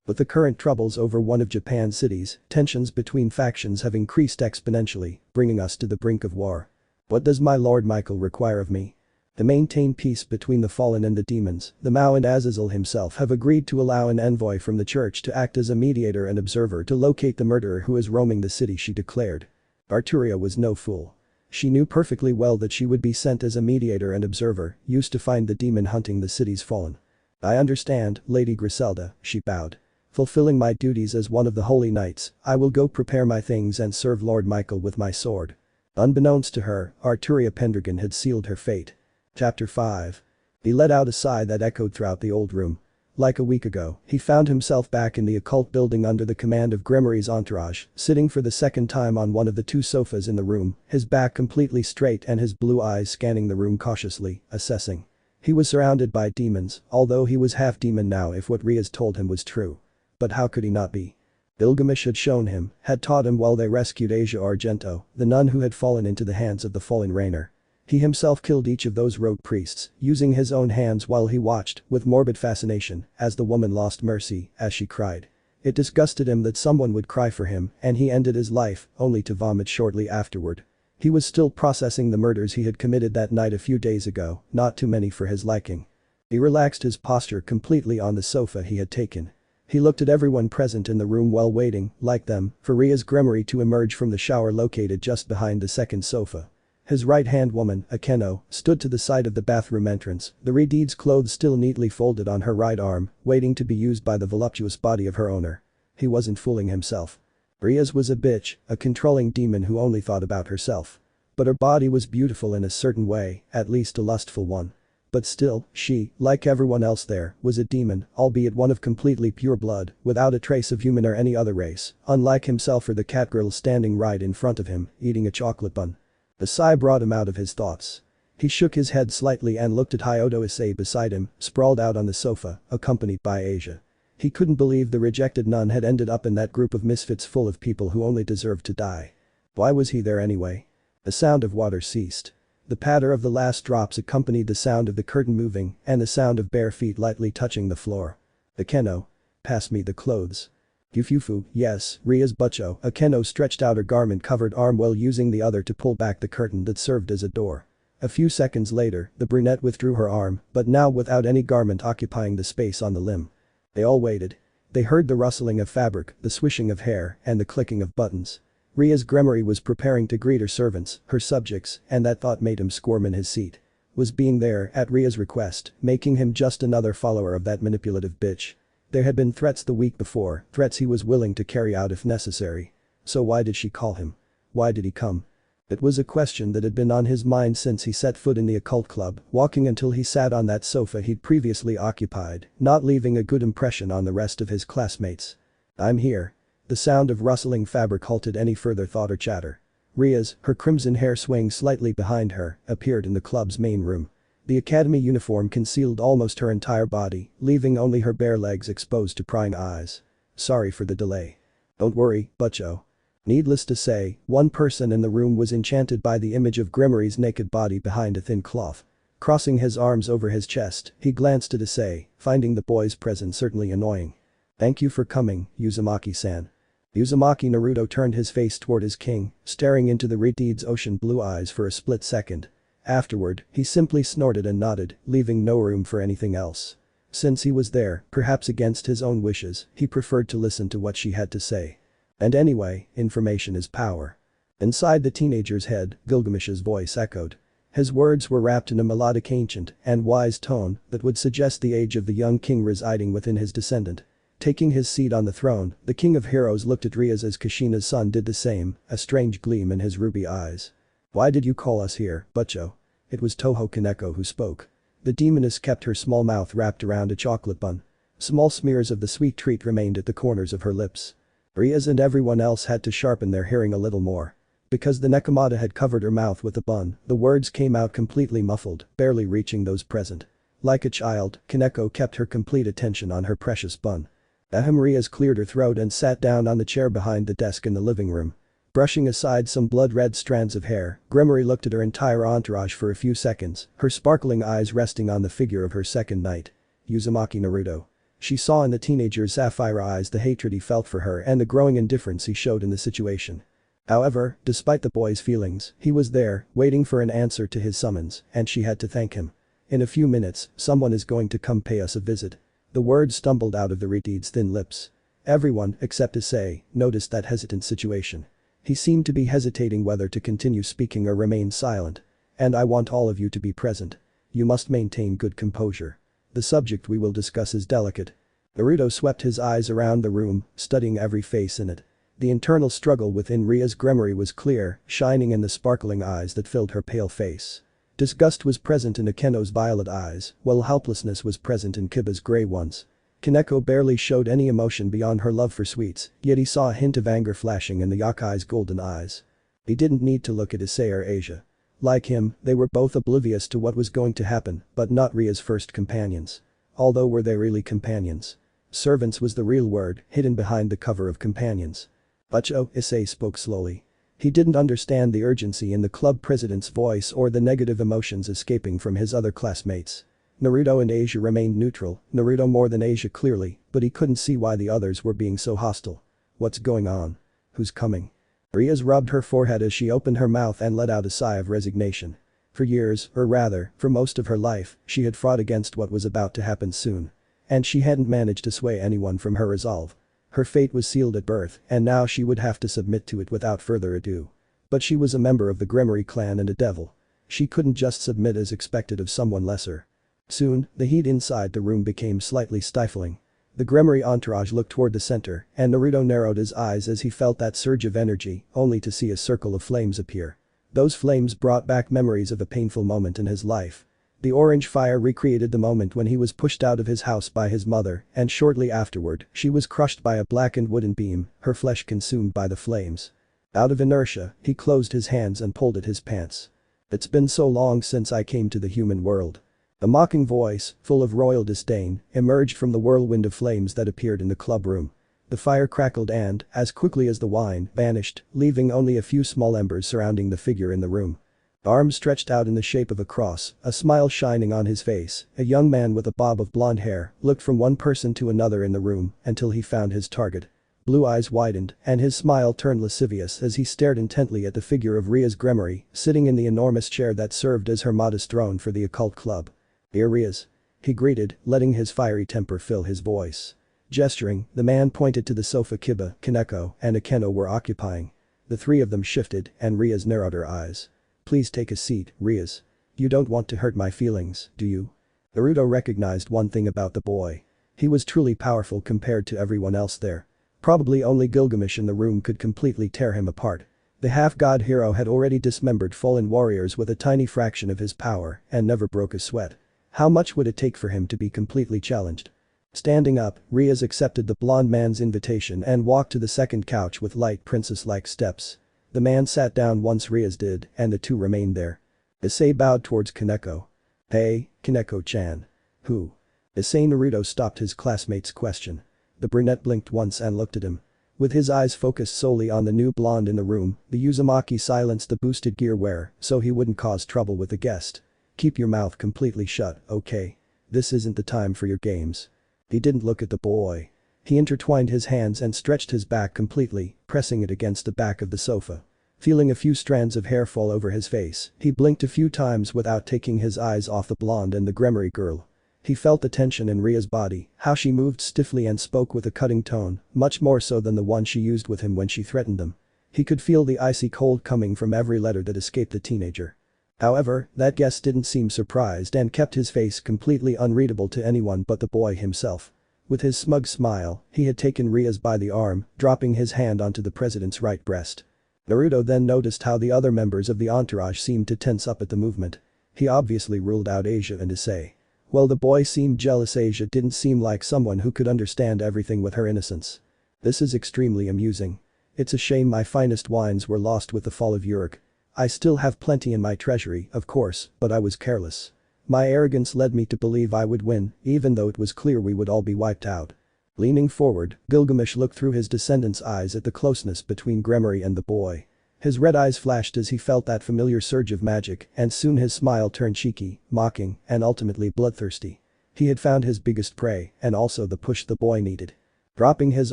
[SPEAKER 1] With the current troubles over one of Japan's cities, tensions between factions have increased exponentially, bringing us to the brink of war. What does my Lord Michael require of me? To maintain peace between the fallen and the demons, the Mao and Azazel himself have agreed to allow an envoy from the church to act as a mediator and observer to locate the murderer who is roaming the city, she declared. Arturia was no fool. She knew perfectly well that she would be sent as a mediator and observer, used to find the demon hunting the city's fallen. I understand, Lady Griselda, she bowed. Fulfilling my duties as one of the holy knights, I will go prepare my things and serve Lord Michael with my sword. Unbeknownst to her, Arturia Pendragon had sealed her fate. Chapter 5. He let out a sigh that echoed throughout the old room. Like a week ago, he found himself back in the occult building under the command of Grimory's entourage, sitting for the second time on one of the 2 sofas in the room, his back completely straight and his blue eyes scanning the room cautiously, assessing. He was surrounded by demons, although he was half demon now if what Riaz told him was true. But how could he not be? Gilgamesh had shown him, had taught him while they rescued Asia Argento, the nun who had fallen into the hands of the fallen Rainer. He himself killed each of those rogue priests, using his own hands while he watched, with morbid fascination, as the woman lost mercy, as she cried. It disgusted him that someone would cry for him and he ended his life, only to vomit shortly afterward. He was still processing the murders he had committed that night a few days ago, not too many for his liking. He relaxed his posture completely on the sofa he had taken. He looked at everyone present in the room while waiting, like them, for Ria's grimoire to emerge from the shower located just behind the second sofa. His right-hand woman, Akeno, stood to the side of the bathroom entrance, the Redeed's clothes still neatly folded on her right arm, waiting to be used by the voluptuous body of her owner. He wasn't fooling himself. Ria's was a bitch, a controlling demon who only thought about herself. But her body was beautiful in a certain way, at least a lustful one. But still, she, like everyone else there, was a demon, albeit one of completely pure blood, without a trace of human or any other race, unlike himself or the catgirl standing right in front of him, eating a chocolate bun. A sigh brought him out of his thoughts. He shook his head slightly and looked at Hyodo Issei beside him, sprawled out on the sofa, accompanied by Asia. He couldn't believe the rejected nun had ended up in that group of misfits full of people who only deserved to die. Why was he there anyway? The sound of water ceased. The patter of the last drops accompanied the sound of the curtain moving and the sound of bare feet lightly touching the floor. Akeno. Pass me the clothes. Yufufu, yes, Ria's butcho. Akeno stretched out her garment-covered arm while using the other to pull back the curtain that served as a door. A few seconds later, the brunette withdrew her arm, but now without any garment occupying the space on the limb. They all waited. They heard the rustling of fabric, the swishing of hair, and the clicking of buttons. Ria's grimoire was preparing to greet her servants, her subjects, and that thought made him squirm in his seat. Was being there, at Ria's request, making him just another follower of that manipulative bitch. There had been threats the week before, threats he was willing to carry out if necessary. So why did she call him? Why did he come? It was a question that had been on his mind since he set foot in the occult club, walking until he sat on that sofa he'd previously occupied, not leaving a good impression on the rest of his classmates. I'm here. The sound of rustling fabric halted any further thought or chatter. Ria's, her crimson hair swaying slightly behind her, appeared in the club's main room. The academy uniform concealed almost her entire body, leaving only her bare legs exposed to prying eyes. Sorry for the delay. Don't worry, butcho. Needless to say, one person in the room was enchanted by the image of Grimoire's naked body behind a thin cloth. Crossing his arms over his chest, he glanced at Issei, finding the boy's presence certainly annoying. Thank you for coming, Uzumaki-san. Uzumaki Naruto turned his face toward his king, staring into the Redeed's ocean blue eyes for a split second. Afterward, he simply snorted and nodded, leaving no room for anything else. Since he was there, perhaps against his own wishes, he preferred to listen to what she had to say. And anyway, information is power. Inside the teenager's head, Gilgamesh's voice echoed. His words were wrapped in a melodic ancient and wise tone that would suggest the age of the young king residing within his descendant. Taking his seat on the throne, the king of heroes looked at Rias as Kushina's son did the same, a strange gleam in his ruby eyes. Why did you call us here, butcho? It was Toho Kaneko who spoke. The demoness kept her small mouth wrapped around a chocolate bun. Small smears of the sweet treat remained at the corners of her lips. Rias and everyone else had to sharpen their hearing a little more. Because the Nekomata had covered her mouth with the bun, the words came out completely muffled, barely reaching those present. Like a child, Kaneko kept her complete attention on her precious bun. Rias cleared her throat and sat down on the chair behind the desk in the living room. Brushing aside some blood-red strands of hair, Grimoire looked at her entire entourage for a few seconds, her sparkling eyes resting on the figure of her second knight. Uzumaki Naruto. She saw in the teenager's sapphire eyes the hatred he felt for her and the growing indifference he showed in the situation. However, despite the boy's feelings, he was there, waiting for an answer to his summons, and she had to thank him. In a few minutes, someone is going to come pay us a visit. The words stumbled out of the Redeed's thin lips. Everyone, except Issei, noticed that hesitant situation. He seemed to be hesitating whether to continue speaking or remain silent. And I want all of you to be present. You must maintain good composure. The subject we will discuss is delicate. Naruto swept his eyes around the room, studying every face in it. The internal struggle within Ria's grimoire was clear, shining in the sparkling eyes that filled her pale face. Disgust was present in Akeno's violet eyes, while helplessness was present in Kiba's gray ones. Kaneko barely showed any emotion beyond her love for sweets, yet he saw a hint of anger flashing in the Yakai's golden eyes. He didn't need to look at Issei or Asia. Like him, they were both oblivious to what was going to happen, but not Ria's first companions. Although were they really companions? Servants was the real word, hidden behind the cover of companions. Butcho, Issei spoke slowly. He didn't understand the urgency in the club president's voice or the negative emotions escaping from his other classmates. Naruto and Asia remained neutral, Naruto more than Asia clearly, but he couldn't see why the others were being so hostile. What's going on? Who's coming? Rias rubbed her forehead as she opened her mouth and let out a sigh of resignation. For years, or rather, for most of her life, she had fought against what was about to happen soon. And she hadn't managed to sway anyone from her resolve. Her fate was sealed at birth, and now she would have to submit to it without further ado. But she was a member of the Grimoire clan and a devil. She couldn't just submit as expected of someone lesser. Soon, the heat inside the room became slightly stifling. The Grimoire entourage looked toward the center, and Naruto narrowed his eyes as he felt that surge of energy, only to see a circle of flames appear. Those flames brought back memories of a painful moment in his life. The orange fire recreated the moment when he was pushed out of his house by his mother, and shortly afterward, she was crushed by a blackened wooden beam, her flesh consumed by the flames. Out of inertia, he closed his hands and pulled at his pants. It's been so long since I came to the human world. A mocking voice, full of royal disdain, emerged from the whirlwind of flames that appeared in the club room. The fire crackled and, as quickly as the wine, vanished, leaving only a few small embers surrounding the figure in the room. Arms stretched out in the shape of a cross, a smile shining on his face, a young man with a bob of blonde hair looked from one person to another in the room until he found his target. Blue eyes widened, and his smile turned lascivious as he stared intently at the figure of Rias Grimoire, sitting in the enormous chair that served as her modest throne for the occult club. "Here Rias," he greeted, letting his fiery temper fill his voice. Gesturing, the man pointed to the sofa Kiba, Kaneko, and Akeno were occupying. The three of them shifted, and Rias narrowed her eyes. "Please take a seat, Rias. You don't want to hurt my feelings, do you?" Naruto recognized one thing about the boy. He was truly powerful compared to everyone else there. Probably only Gilgamesh in the room could completely tear him apart. The half-god hero had already dismembered fallen warriors with a tiny fraction of his power and never broke a sweat. How much would it take for him to be completely challenged? Standing up, Rias accepted the blonde man's invitation and walked to the second couch with light princess-like steps. The man sat down once Rias did, and the two remained there. Issei bowed towards Kaneko. "Hey, Kaneko-chan." "Who?" Issei. Naruto stopped his classmate's question. The brunette blinked once and looked at him. With his eyes focused solely on the new blonde in the room, the Uzumaki silenced the boosted gear wearer so he wouldn't cause trouble with the guest. "Keep your mouth completely shut, okay? This isn't the time for your games." He didn't look at the boy. He intertwined his hands and stretched his back completely, pressing it against the back of the sofa. Feeling a few strands of hair fall over his face, he blinked a few times without taking his eyes off the blonde and the Grimoire girl. He felt the tension in Ria's body, how she moved stiffly and spoke with a cutting tone, much more so than the one she used with him when she threatened them. He could feel the icy cold coming from every letter that escaped the teenager. However, that guest didn't seem surprised and kept his face completely unreadable to anyone but the boy himself. With his smug smile, he had taken Rias by the arm, dropping his hand onto the president's right breast. Naruto then noticed how the other members of the entourage seemed to tense up at the movement. He obviously ruled out Asia and Issei. Well, the boy seemed jealous. Asia didn't seem like someone who could understand everything with her innocence. "This is extremely amusing. It's a shame my finest wines were lost with the fall of Uruk. I still have plenty in my treasury, of course, but I was careless. My arrogance led me to believe I would win, even though it was clear we would all be wiped out." Leaning forward, Gilgamesh looked through his descendant's eyes at the closeness between Grimoire and the boy. His red eyes flashed as he felt that familiar surge of magic, and soon his smile turned cheeky, mocking, and ultimately bloodthirsty. He had found his biggest prey, and also the push the boy needed. Dropping his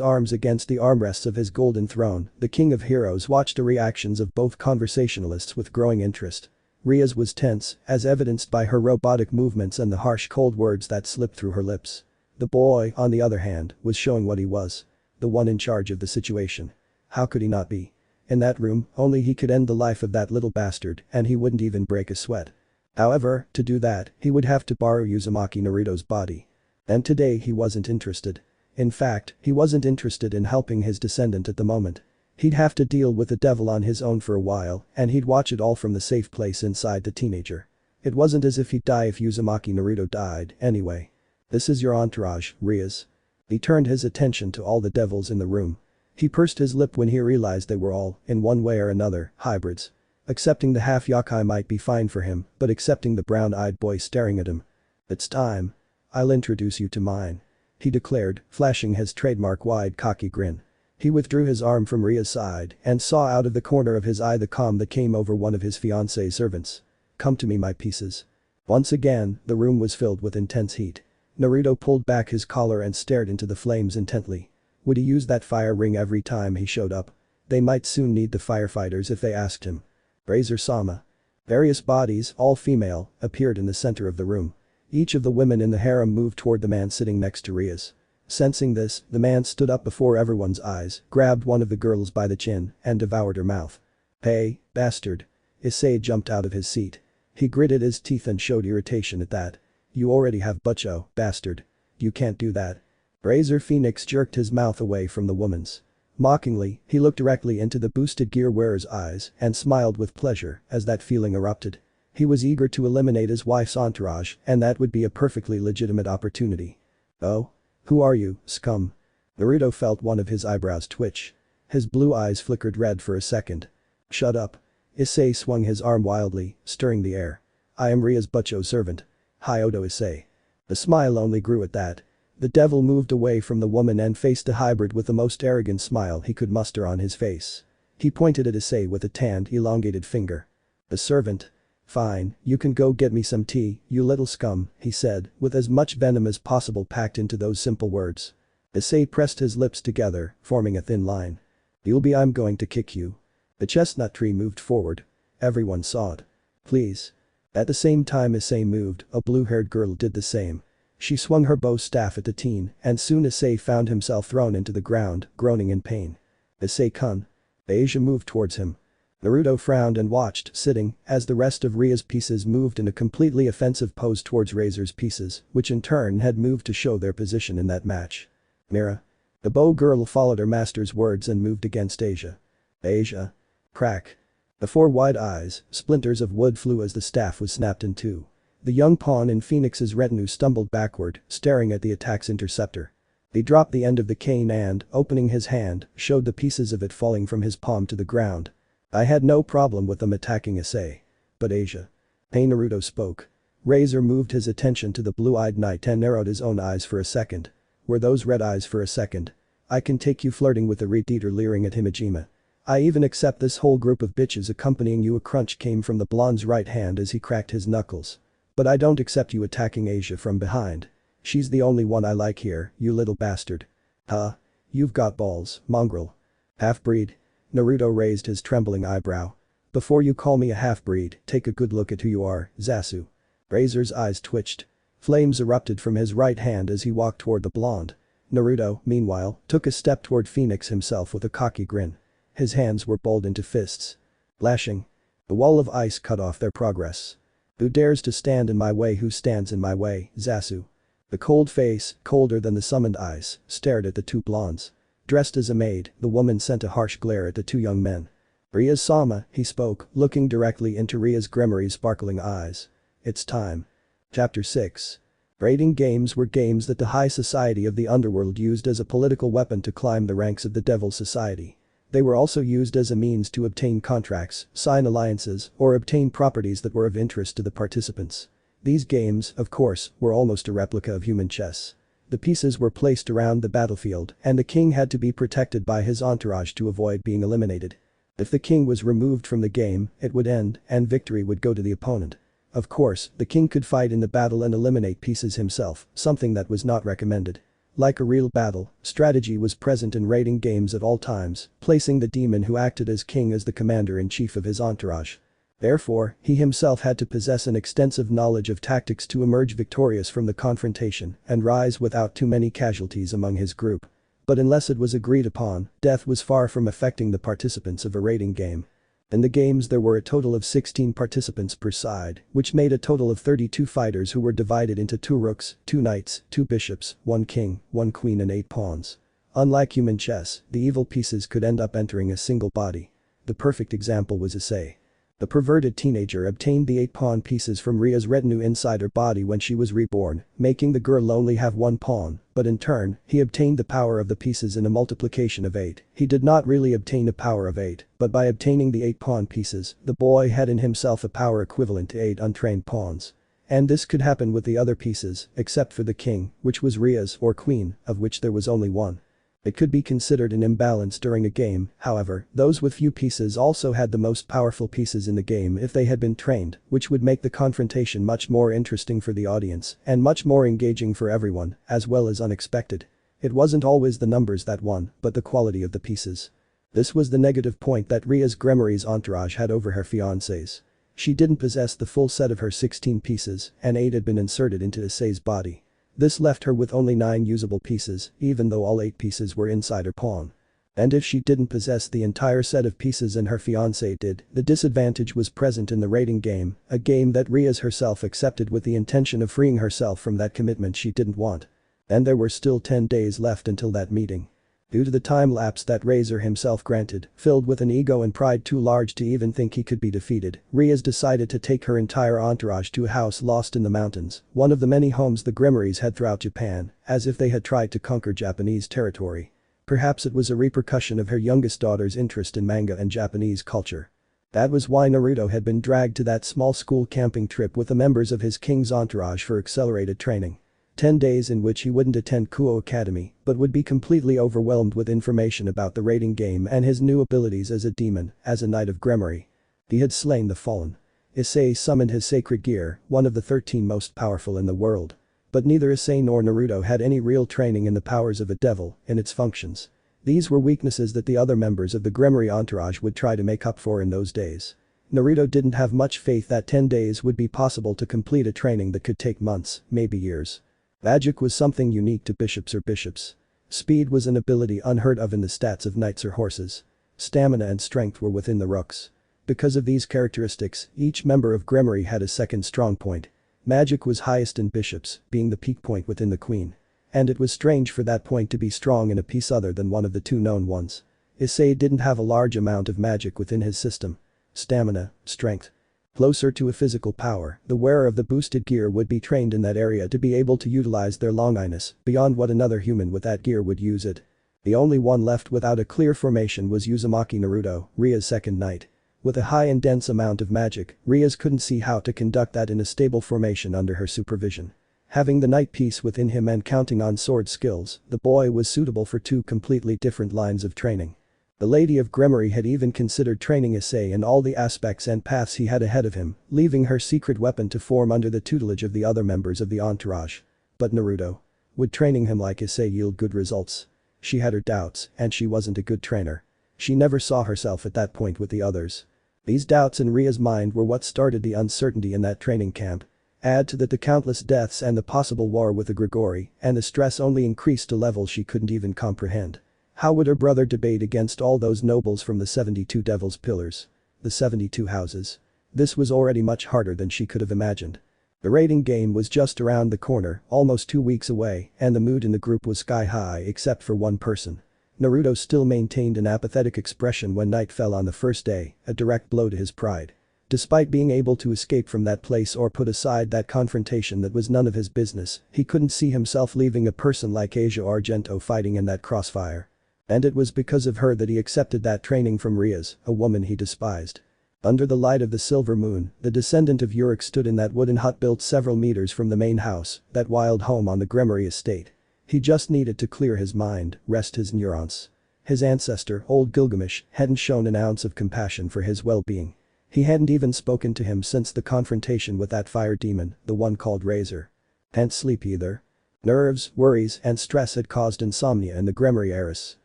[SPEAKER 1] arms against the armrests of his golden throne, the king of heroes watched the reactions of both conversationalists with growing interest. Rias was tense, as evidenced by her robotic movements and the harsh cold words that slipped through her lips. The boy, on the other hand, was showing what he was. The one in charge of the situation. How could he not be? In that room, only he could end the life of that little bastard, and he wouldn't even break a sweat. However, to do that, he would have to borrow Uzumaki Naruto's body. And today he wasn't interested. In fact, he wasn't interested in helping his descendant at the moment. He'd have to deal with the devil on his own for a while, and he'd watch it all from the safe place inside the teenager. It wasn't as if he'd die if Uzumaki Naruto died, anyway. "This is your entourage, Rias." He turned his attention to all the devils in the room. He pursed his lip when he realized they were all, in one way or another, hybrids. Accepting the half yokai might be fine for him, but accepting the brown-eyed boy staring at him. "It's time. I'll introduce you to mine," he declared, flashing his trademark wide cocky grin. He withdrew his arm from Ria's side and saw out of the corner of his eye the calm that came over one of his fiancée's servants. "Come to me, my pieces." Once again, the room was filled with intense heat. Naruto pulled back his collar and stared into the flames intently. Would he use that fire ring every time he showed up? They might soon need the firefighters if they asked him. Razor-sama. Various bodies, all female, appeared in the center of the room. Each of the women in the harem moved toward the man sitting next to Ria's. Sensing this, the man stood up before everyone's eyes, grabbed one of the girls by the chin, and devoured her mouth. "Hey, bastard." Issei jumped out of his seat. He gritted his teeth and showed irritation at that. "You already have butcho, bastard. You can't do that." Razor Phoenix jerked his mouth away from the woman's. Mockingly, he looked directly into the boosted gear wearer's eyes and smiled with pleasure as that feeling erupted. He was eager to eliminate his wife's entourage, and that would be a perfectly legitimate opportunity. "Oh? Who are you, scum?" Naruto felt one of his eyebrows twitch. His blue eyes flickered red for a second. "Shut up." Issei swung his arm wildly, stirring the air. "I am Ria's butcho servant. Hyoto Issei." The smile only grew at that. The devil moved away from the woman and faced the hybrid with the most arrogant smile he could muster on his face. He pointed at Issei with a tanned, elongated finger. "The servant? Fine, you can go get me some tea, you little scum," he said, with as much venom as possible packed into those simple words. Issei pressed his lips together, forming a thin line. I'm going to kick you." The chestnut tree moved forward. Everyone saw it. "Please." At the same time Issei moved, a blue-haired girl did the same. She swung her bow staff at the teen, and soon Issei found himself thrown into the ground, groaning in pain. "Issei-kun." Asia moved towards him. Naruto frowned and watched, sitting, as the rest of Ria's pieces moved in a completely offensive pose towards Razor's pieces, which in turn had moved to show their position in that match. "Mira." The bow girl followed her master's words and moved against Asia. "Asia." Crack. Before wide eyes, splinters of wood flew as the staff was snapped in two. The young pawn in Phoenix's retinue stumbled backward, staring at the attack's interceptor. He dropped the end of the cane and, opening his hand, showed the pieces of it falling from his palm to the ground. "I had no problem with them attacking Issei. But Asia." Hey, Naruto spoke. Razor moved his attention to the blue-eyed knight and narrowed his own eyes for a second. "Were those red eyes for a second? I can take you flirting with the Reed-Eater leering at Himejima. I even accept this whole group of bitches accompanying you." A crunch came from the blonde's right hand as he cracked his knuckles. "But I don't accept you attacking Asia from behind. She's the only one I like here, you little bastard." "Huh? You've got balls, mongrel." "Half-breed?" Naruto raised his trembling eyebrow. "Before you call me a half-breed, take a good look at who you are, Zasu." Razor's eyes twitched. Flames erupted from his right hand as he walked toward the blonde. Naruto, meanwhile, took a step toward Phoenix himself with a cocky grin. His hands were balled into fists. Lashing. The wall of ice cut off their progress. "Who dares to stand in my way? Who stands in my way, Zasu?" The cold face, colder than the summoned ice, stared at the two blondes. Dressed as a maid, the woman sent a harsh glare at the two young men. "Ria-sama," he spoke, looking directly into Ria's Gremory's sparkling eyes. "It's time." Chapter 6. Raiding games were games that the high society of the underworld used as a political weapon to climb the ranks of the Devil Society. They were also used as a means to obtain contracts, sign alliances, or obtain properties that were of interest to the participants. These games, of course, were almost a replica of human chess. The pieces were placed around the battlefield, and the king had to be protected by his entourage to avoid being eliminated. If the king was removed from the game, it would end, and victory would go to the opponent. Of course, the king could fight in the battle and eliminate pieces himself, something that was not recommended. Like a real battle, strategy was present in raiding games at all times, placing the demon who acted as king as the commander-in-chief of his entourage. Therefore, he himself had to possess an extensive knowledge of tactics to emerge victorious from the confrontation and rise without too many casualties among his group. But unless it was agreed upon, death was far from affecting the participants of a raiding game. In the games there were a total of 16 participants per side, which made a total of 32 fighters who were divided into 2 rooks, 2 knights, 2 bishops, 1 king, 1 queen and 8 pawns. Unlike human chess, the evil pieces could end up entering a single body. The perfect example was Issei. The perverted teenager obtained the 8 pawn pieces from Ria's retinue inside her body when she was reborn, making the girl only have 1 pawn, but in turn, he obtained the power of the pieces in a multiplication of 8. He did not really obtain a power of 8, but by obtaining the 8 pawn pieces, the boy had in himself a power equivalent to 8 untrained pawns. And this could happen with the other pieces, except for the king, which was Ria's or queen, of which there was only 1. It could be considered an imbalance during a game, however, those with few pieces also had the most powerful pieces in the game if they had been trained, which would make the confrontation much more interesting for the audience and much more engaging for everyone, as well as unexpected. It wasn't always the numbers that won, but the quality of the pieces. This was the negative point that Ria's Gremory's entourage had over her fiancés. She didn't possess the full set of her 16 pieces, and 8 had been inserted into Issei's body. This left her with only 9 usable pieces, even though all 8 pieces were inside her pawn. And if she didn't possess the entire set of pieces and her fiancé did, the disadvantage was present in the rating game, a game that Rias herself accepted with the intention of freeing herself from that commitment she didn't want. And there were still 10 days left until that meeting. Due to the time lapse that Razor himself granted, filled with an ego and pride too large to even think he could be defeated, Rias decided to take her entire entourage to a house lost in the mountains, one of the many homes the Gremories had throughout Japan, as if they had tried to conquer Japanese territory. Perhaps it was a repercussion of her youngest daughter's interest in manga and Japanese culture. That was why Naruto had been dragged to that small school camping trip with the members of his king's entourage for accelerated training. 10 days in which he wouldn't attend Kuo Academy, but would be completely overwhelmed with information about the rating game and his new abilities as a demon, as a knight of Gremory. He had slain the fallen. Issei summoned his sacred gear, one of the 13 most powerful in the world. But neither Issei nor Naruto had any real training in the powers of a devil, in its functions. These were weaknesses that the other members of the Gremory entourage would try to make up for in those days. Naruto didn't have much faith that 10 days would be possible to complete a training that could take months, maybe years. Magic was something unique to bishops. Speed was an ability unheard of in the stats of knights or horses. Stamina and strength were within the rooks. Because of these characteristics, each member of Gremory had a second strong point. Magic was highest in bishops, being the peak point within the queen. And it was strange for that point to be strong in a piece other than one of the 2 known ones. Issei didn't have a large amount of magic within his system. Stamina, strength. Closer to a physical power, the wearer of the boosted gear would be trained in that area to be able to utilize their longiness beyond what another human with that gear would use it. The only one left without a clear formation was Uzumaki Naruto, Ria's second knight. With a high and dense amount of magic, Rias couldn't see how to conduct that in a stable formation under her supervision. Having the knight piece within him and counting on sword skills, the boy was suitable for 2 completely different lines of training. The Lady of Gremory had even considered training Issei in all the aspects and paths he had ahead of him, leaving her secret weapon to form under the tutelage of the other members of the entourage. But Naruto? Would training him like Issei yield good results? She had her doubts, and she wasn't a good trainer. She never saw herself at that point with the others. These doubts in Ria's mind were what started the uncertainty in that training camp. Add to that the countless deaths and the possible war with the Grigori, and the stress only increased to levels she couldn't even comprehend. How would her brother debate against all those nobles from the 72 Devil's Pillars? The 72 houses? This was already much harder than she could have imagined. The rating game was just around the corner, almost 2 weeks away, and the mood in the group was sky high except for one person. Naruto still maintained an apathetic expression when night fell on the first day, a direct blow to his pride. Despite being able to escape from that place or put aside that confrontation that was none of his business, he couldn't see himself leaving a person like Asia Argento fighting in that crossfire. And it was because of her that he accepted that training from Rias, a woman he despised. Under the light of the silver moon, the descendant of Uruk stood in that wooden hut built several meters from the main house, that wild home on the Gremory estate. He just needed to clear his mind, rest his neurons. His ancestor, old Gilgamesh, hadn't shown an ounce of compassion for his well-being. He hadn't even spoken to him since the confrontation with that fire demon, the one called Razor. Can't sleep either. Nerves, worries, and stress had caused insomnia in the Gremory heiress.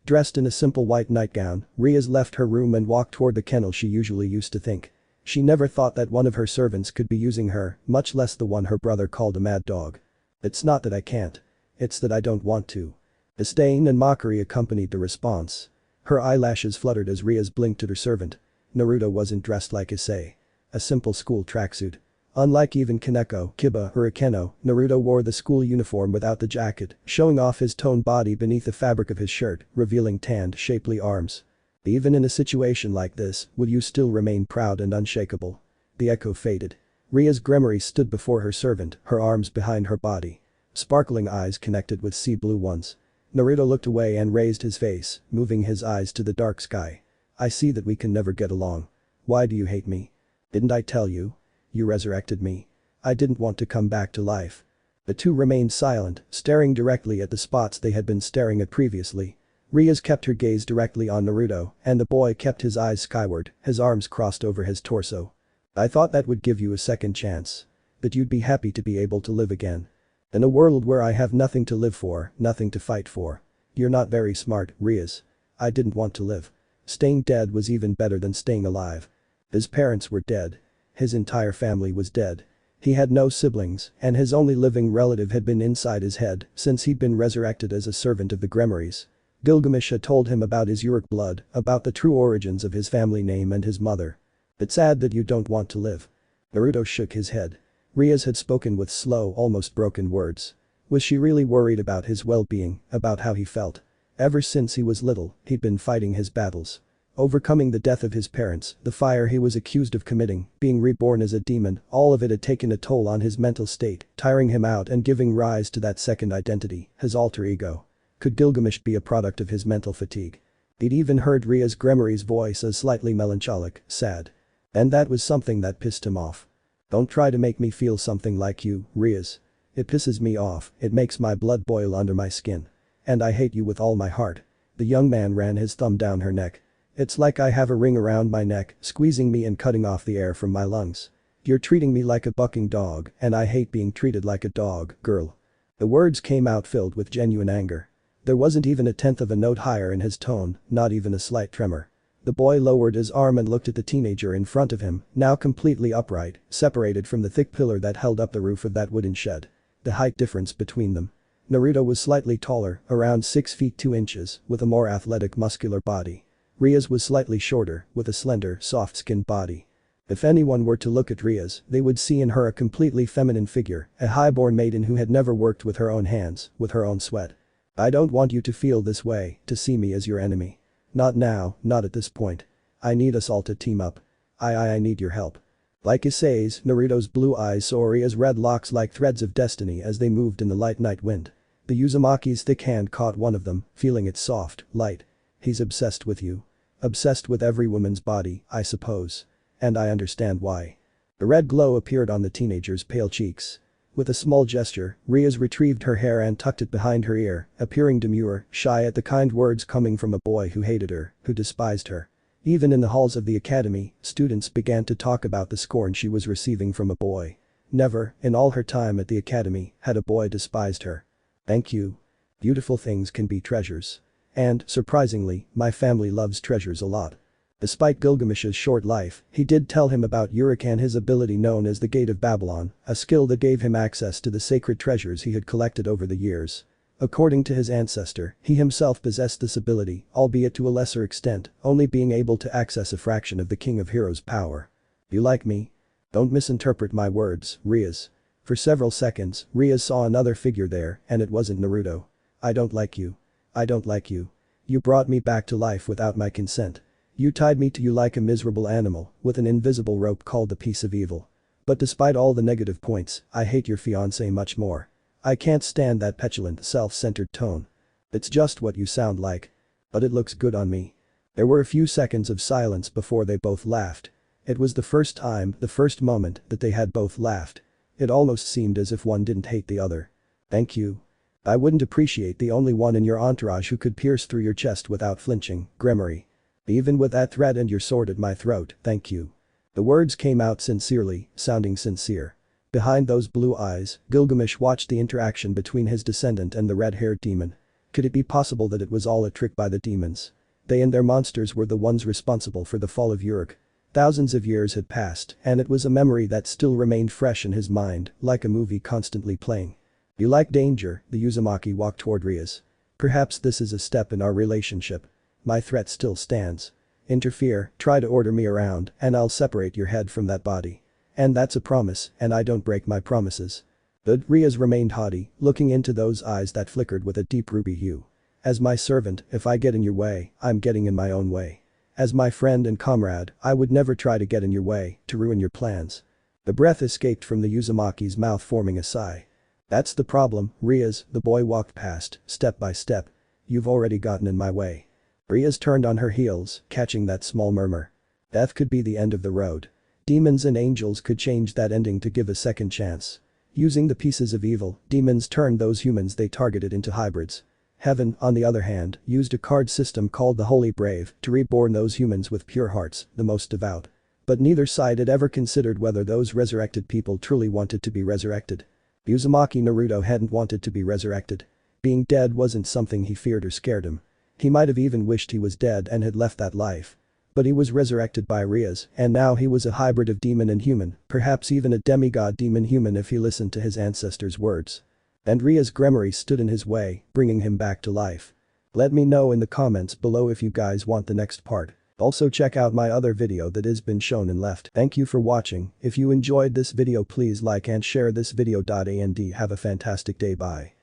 [SPEAKER 1] Dressed in a simple white nightgown, Rias left her room and walked toward the kennel she usually used to think. She never thought that one of her servants could be using her, much less the one her brother called a mad dog. It's not that I can't. It's that I don't want to. Disdain and mockery accompanied the response. Her eyelashes fluttered as Rias blinked at her servant. Naruto wasn't dressed like Issei. A simple school tracksuit. Unlike even Kaneko, Kiba, or Akeno, Naruto wore the school uniform without the jacket, showing off his toned body beneath the fabric of his shirt, revealing tanned, shapely arms. Even in a situation like this, would you still remain proud and unshakable? The echo faded. Rias Gremory stood before her servant, her arms behind her body. Sparkling eyes connected with sea blue ones. Naruto looked away and raised his face, moving his eyes to the dark sky. I see that we can never get along. Why do you hate me? Didn't I tell you? You resurrected me. I didn't want to come back to life. The two remained silent, staring directly at the spots they had been staring at previously. Rias kept her gaze directly on Naruto, and the boy kept his eyes skyward, his arms crossed over his torso. I thought that would give you a second chance. That you'd be happy to be able to live again. In a world where I have nothing to live for, nothing to fight for. You're not very smart, Rias. I didn't want to live. Staying dead was even better than staying alive. His parents were dead. His entire family was dead. He had no siblings, and his only living relative had been inside his head since he'd been resurrected as a servant of the Grimoires. Gilgamesh had told him about his Uruk blood, about the true origins of his family name and his mother. It's sad that you don't want to live. Naruto shook his head. Rias had spoken with slow, almost broken words. Was she really worried about his well-being, about how he felt? Ever since he was little, he'd been fighting his battles. Overcoming the death of his parents, the fire he was accused of committing, being reborn as a demon, all of it had taken a toll on his mental state, tiring him out and giving rise to that second identity, his alter ego. Could Gilgamesh be a product of his mental fatigue? He'd even heard Rias Grimoire's voice as slightly melancholic, sad. And that was something that pissed him off. Don't try to make me feel something like you, Rias. It pisses me off, it makes my blood boil under my skin. And I hate you with all my heart. The young man ran his thumb down her neck. It's like I have a ring around my neck, squeezing me and cutting off the air from my lungs. You're treating me like a bucking dog, and I hate being treated like a dog, girl. The words came out filled with genuine anger. There wasn't even a tenth of a note higher in his tone, not even a slight tremor. The boy lowered his arm and looked at the teenager in front of him, now completely upright, separated from the thick pillar that held up the roof of that wooden shed. The height difference between them. Naruto was slightly taller, around 6 feet 2 inches, with a more athletic muscular body. Rias was slightly shorter, with a slender, soft-skinned body. If anyone were to look at Rias, they would see in her a completely feminine figure, a highborn maiden who had never worked with her own hands, with her own sweat. I don't want you to feel this way, to see me as your enemy. Not now, not at this point. I need us all to team up. I need your help. Like Issei's, Naruto's blue eyes saw Ria's red locks like threads of destiny as they moved in the light night wind. The Uzumaki's thick hand caught one of them, feeling it soft, light. He's obsessed with you. Obsessed with every woman's body, I suppose. And I understand why. A red glow appeared on the teenager's pale cheeks. With a small gesture, Rias retrieved her hair and tucked it behind her ear, appearing demure, shy at the kind words coming from a boy who hated her, who despised her. Even in the halls of the academy, students began to talk about the scorn she was receiving from a boy. Never, in all her time at the academy, had a boy despised her. Thank you. Beautiful things can be treasures. And, surprisingly, my family loves treasures a lot. Despite Gilgamesh's short life, he did tell him about Uruk and his ability known as the Gate of Babylon, a skill that gave him access to the sacred treasures he had collected over the years. According to his ancestor, he himself possessed this ability, albeit to a lesser extent, only being able to access a fraction of the King of Heroes' power. You like me? Don't misinterpret my words, Rias. For several seconds, Rias saw another figure there, and it wasn't Naruto. I don't like you. I don't like you. You brought me back to life without my consent. You tied me to you like a miserable animal, with an invisible rope called the Piece of Evil. But despite all the negative points, I hate your fiancé much more. I can't stand that petulant, self-centered tone. It's just what you sound like. But it looks good on me. There were a few seconds of silence before they both laughed. It was the first time, the first moment, that they had both laughed. It almost seemed as if one didn't hate the other. Thank you. I wouldn't appreciate the only one in your entourage who could pierce through your chest without flinching, Grimoire. Even with that threat and your sword at my throat, thank you. The words came out sincerely, sounding sincere. Behind those blue eyes, Gilgamesh watched the interaction between his descendant and the red-haired demon. Could it be possible that it was all a trick by the demons? They and their monsters were the ones responsible for the fall of Uruk. Thousands of years had passed, and it was a memory that still remained fresh in his mind, like a movie constantly playing. You like danger, the Uzumaki walked toward Rias. Perhaps this is a step in our relationship. My threat still stands. Interfere, try to order me around, and I'll separate your head from that body. And that's a promise, and I don't break my promises. But Rias remained haughty, looking into those eyes that flickered with a deep ruby hue. As my servant, if I get in your way, I'm getting in my own way. As my friend and comrade, I would never try to get in your way, to ruin your plans. The breath escaped from the Uzumaki's mouth, forming a sigh. That's the problem, Rias, the boy walked past, step by step. You've already gotten in my way. Rias turned on her heels, catching that small murmur. Death could be the end of the road. Demons and angels could change that ending to give a second chance. Using the pieces of evil, demons turned those humans they targeted into hybrids. Heaven, on the other hand, used a card system called the Holy Brave to reborn those humans with pure hearts, the most devout. But neither side had ever considered whether those resurrected people truly wanted to be resurrected. Uzumaki Naruto hadn't wanted to be resurrected. Being dead wasn't something he feared or scared him. He might have even wished he was dead and had left that life. But he was resurrected by Rias, and now he was a hybrid of demon and human, perhaps even a demigod demon-human if he listened to his ancestors' words. And Ria's Gremory stood in his way, bringing him back to life. Let me know in the comments below if you guys want the next part. Also check out my other video that has been shown and left. Thank you for watching. If you enjoyed this video please like and share this video. And have a fantastic day. Bye.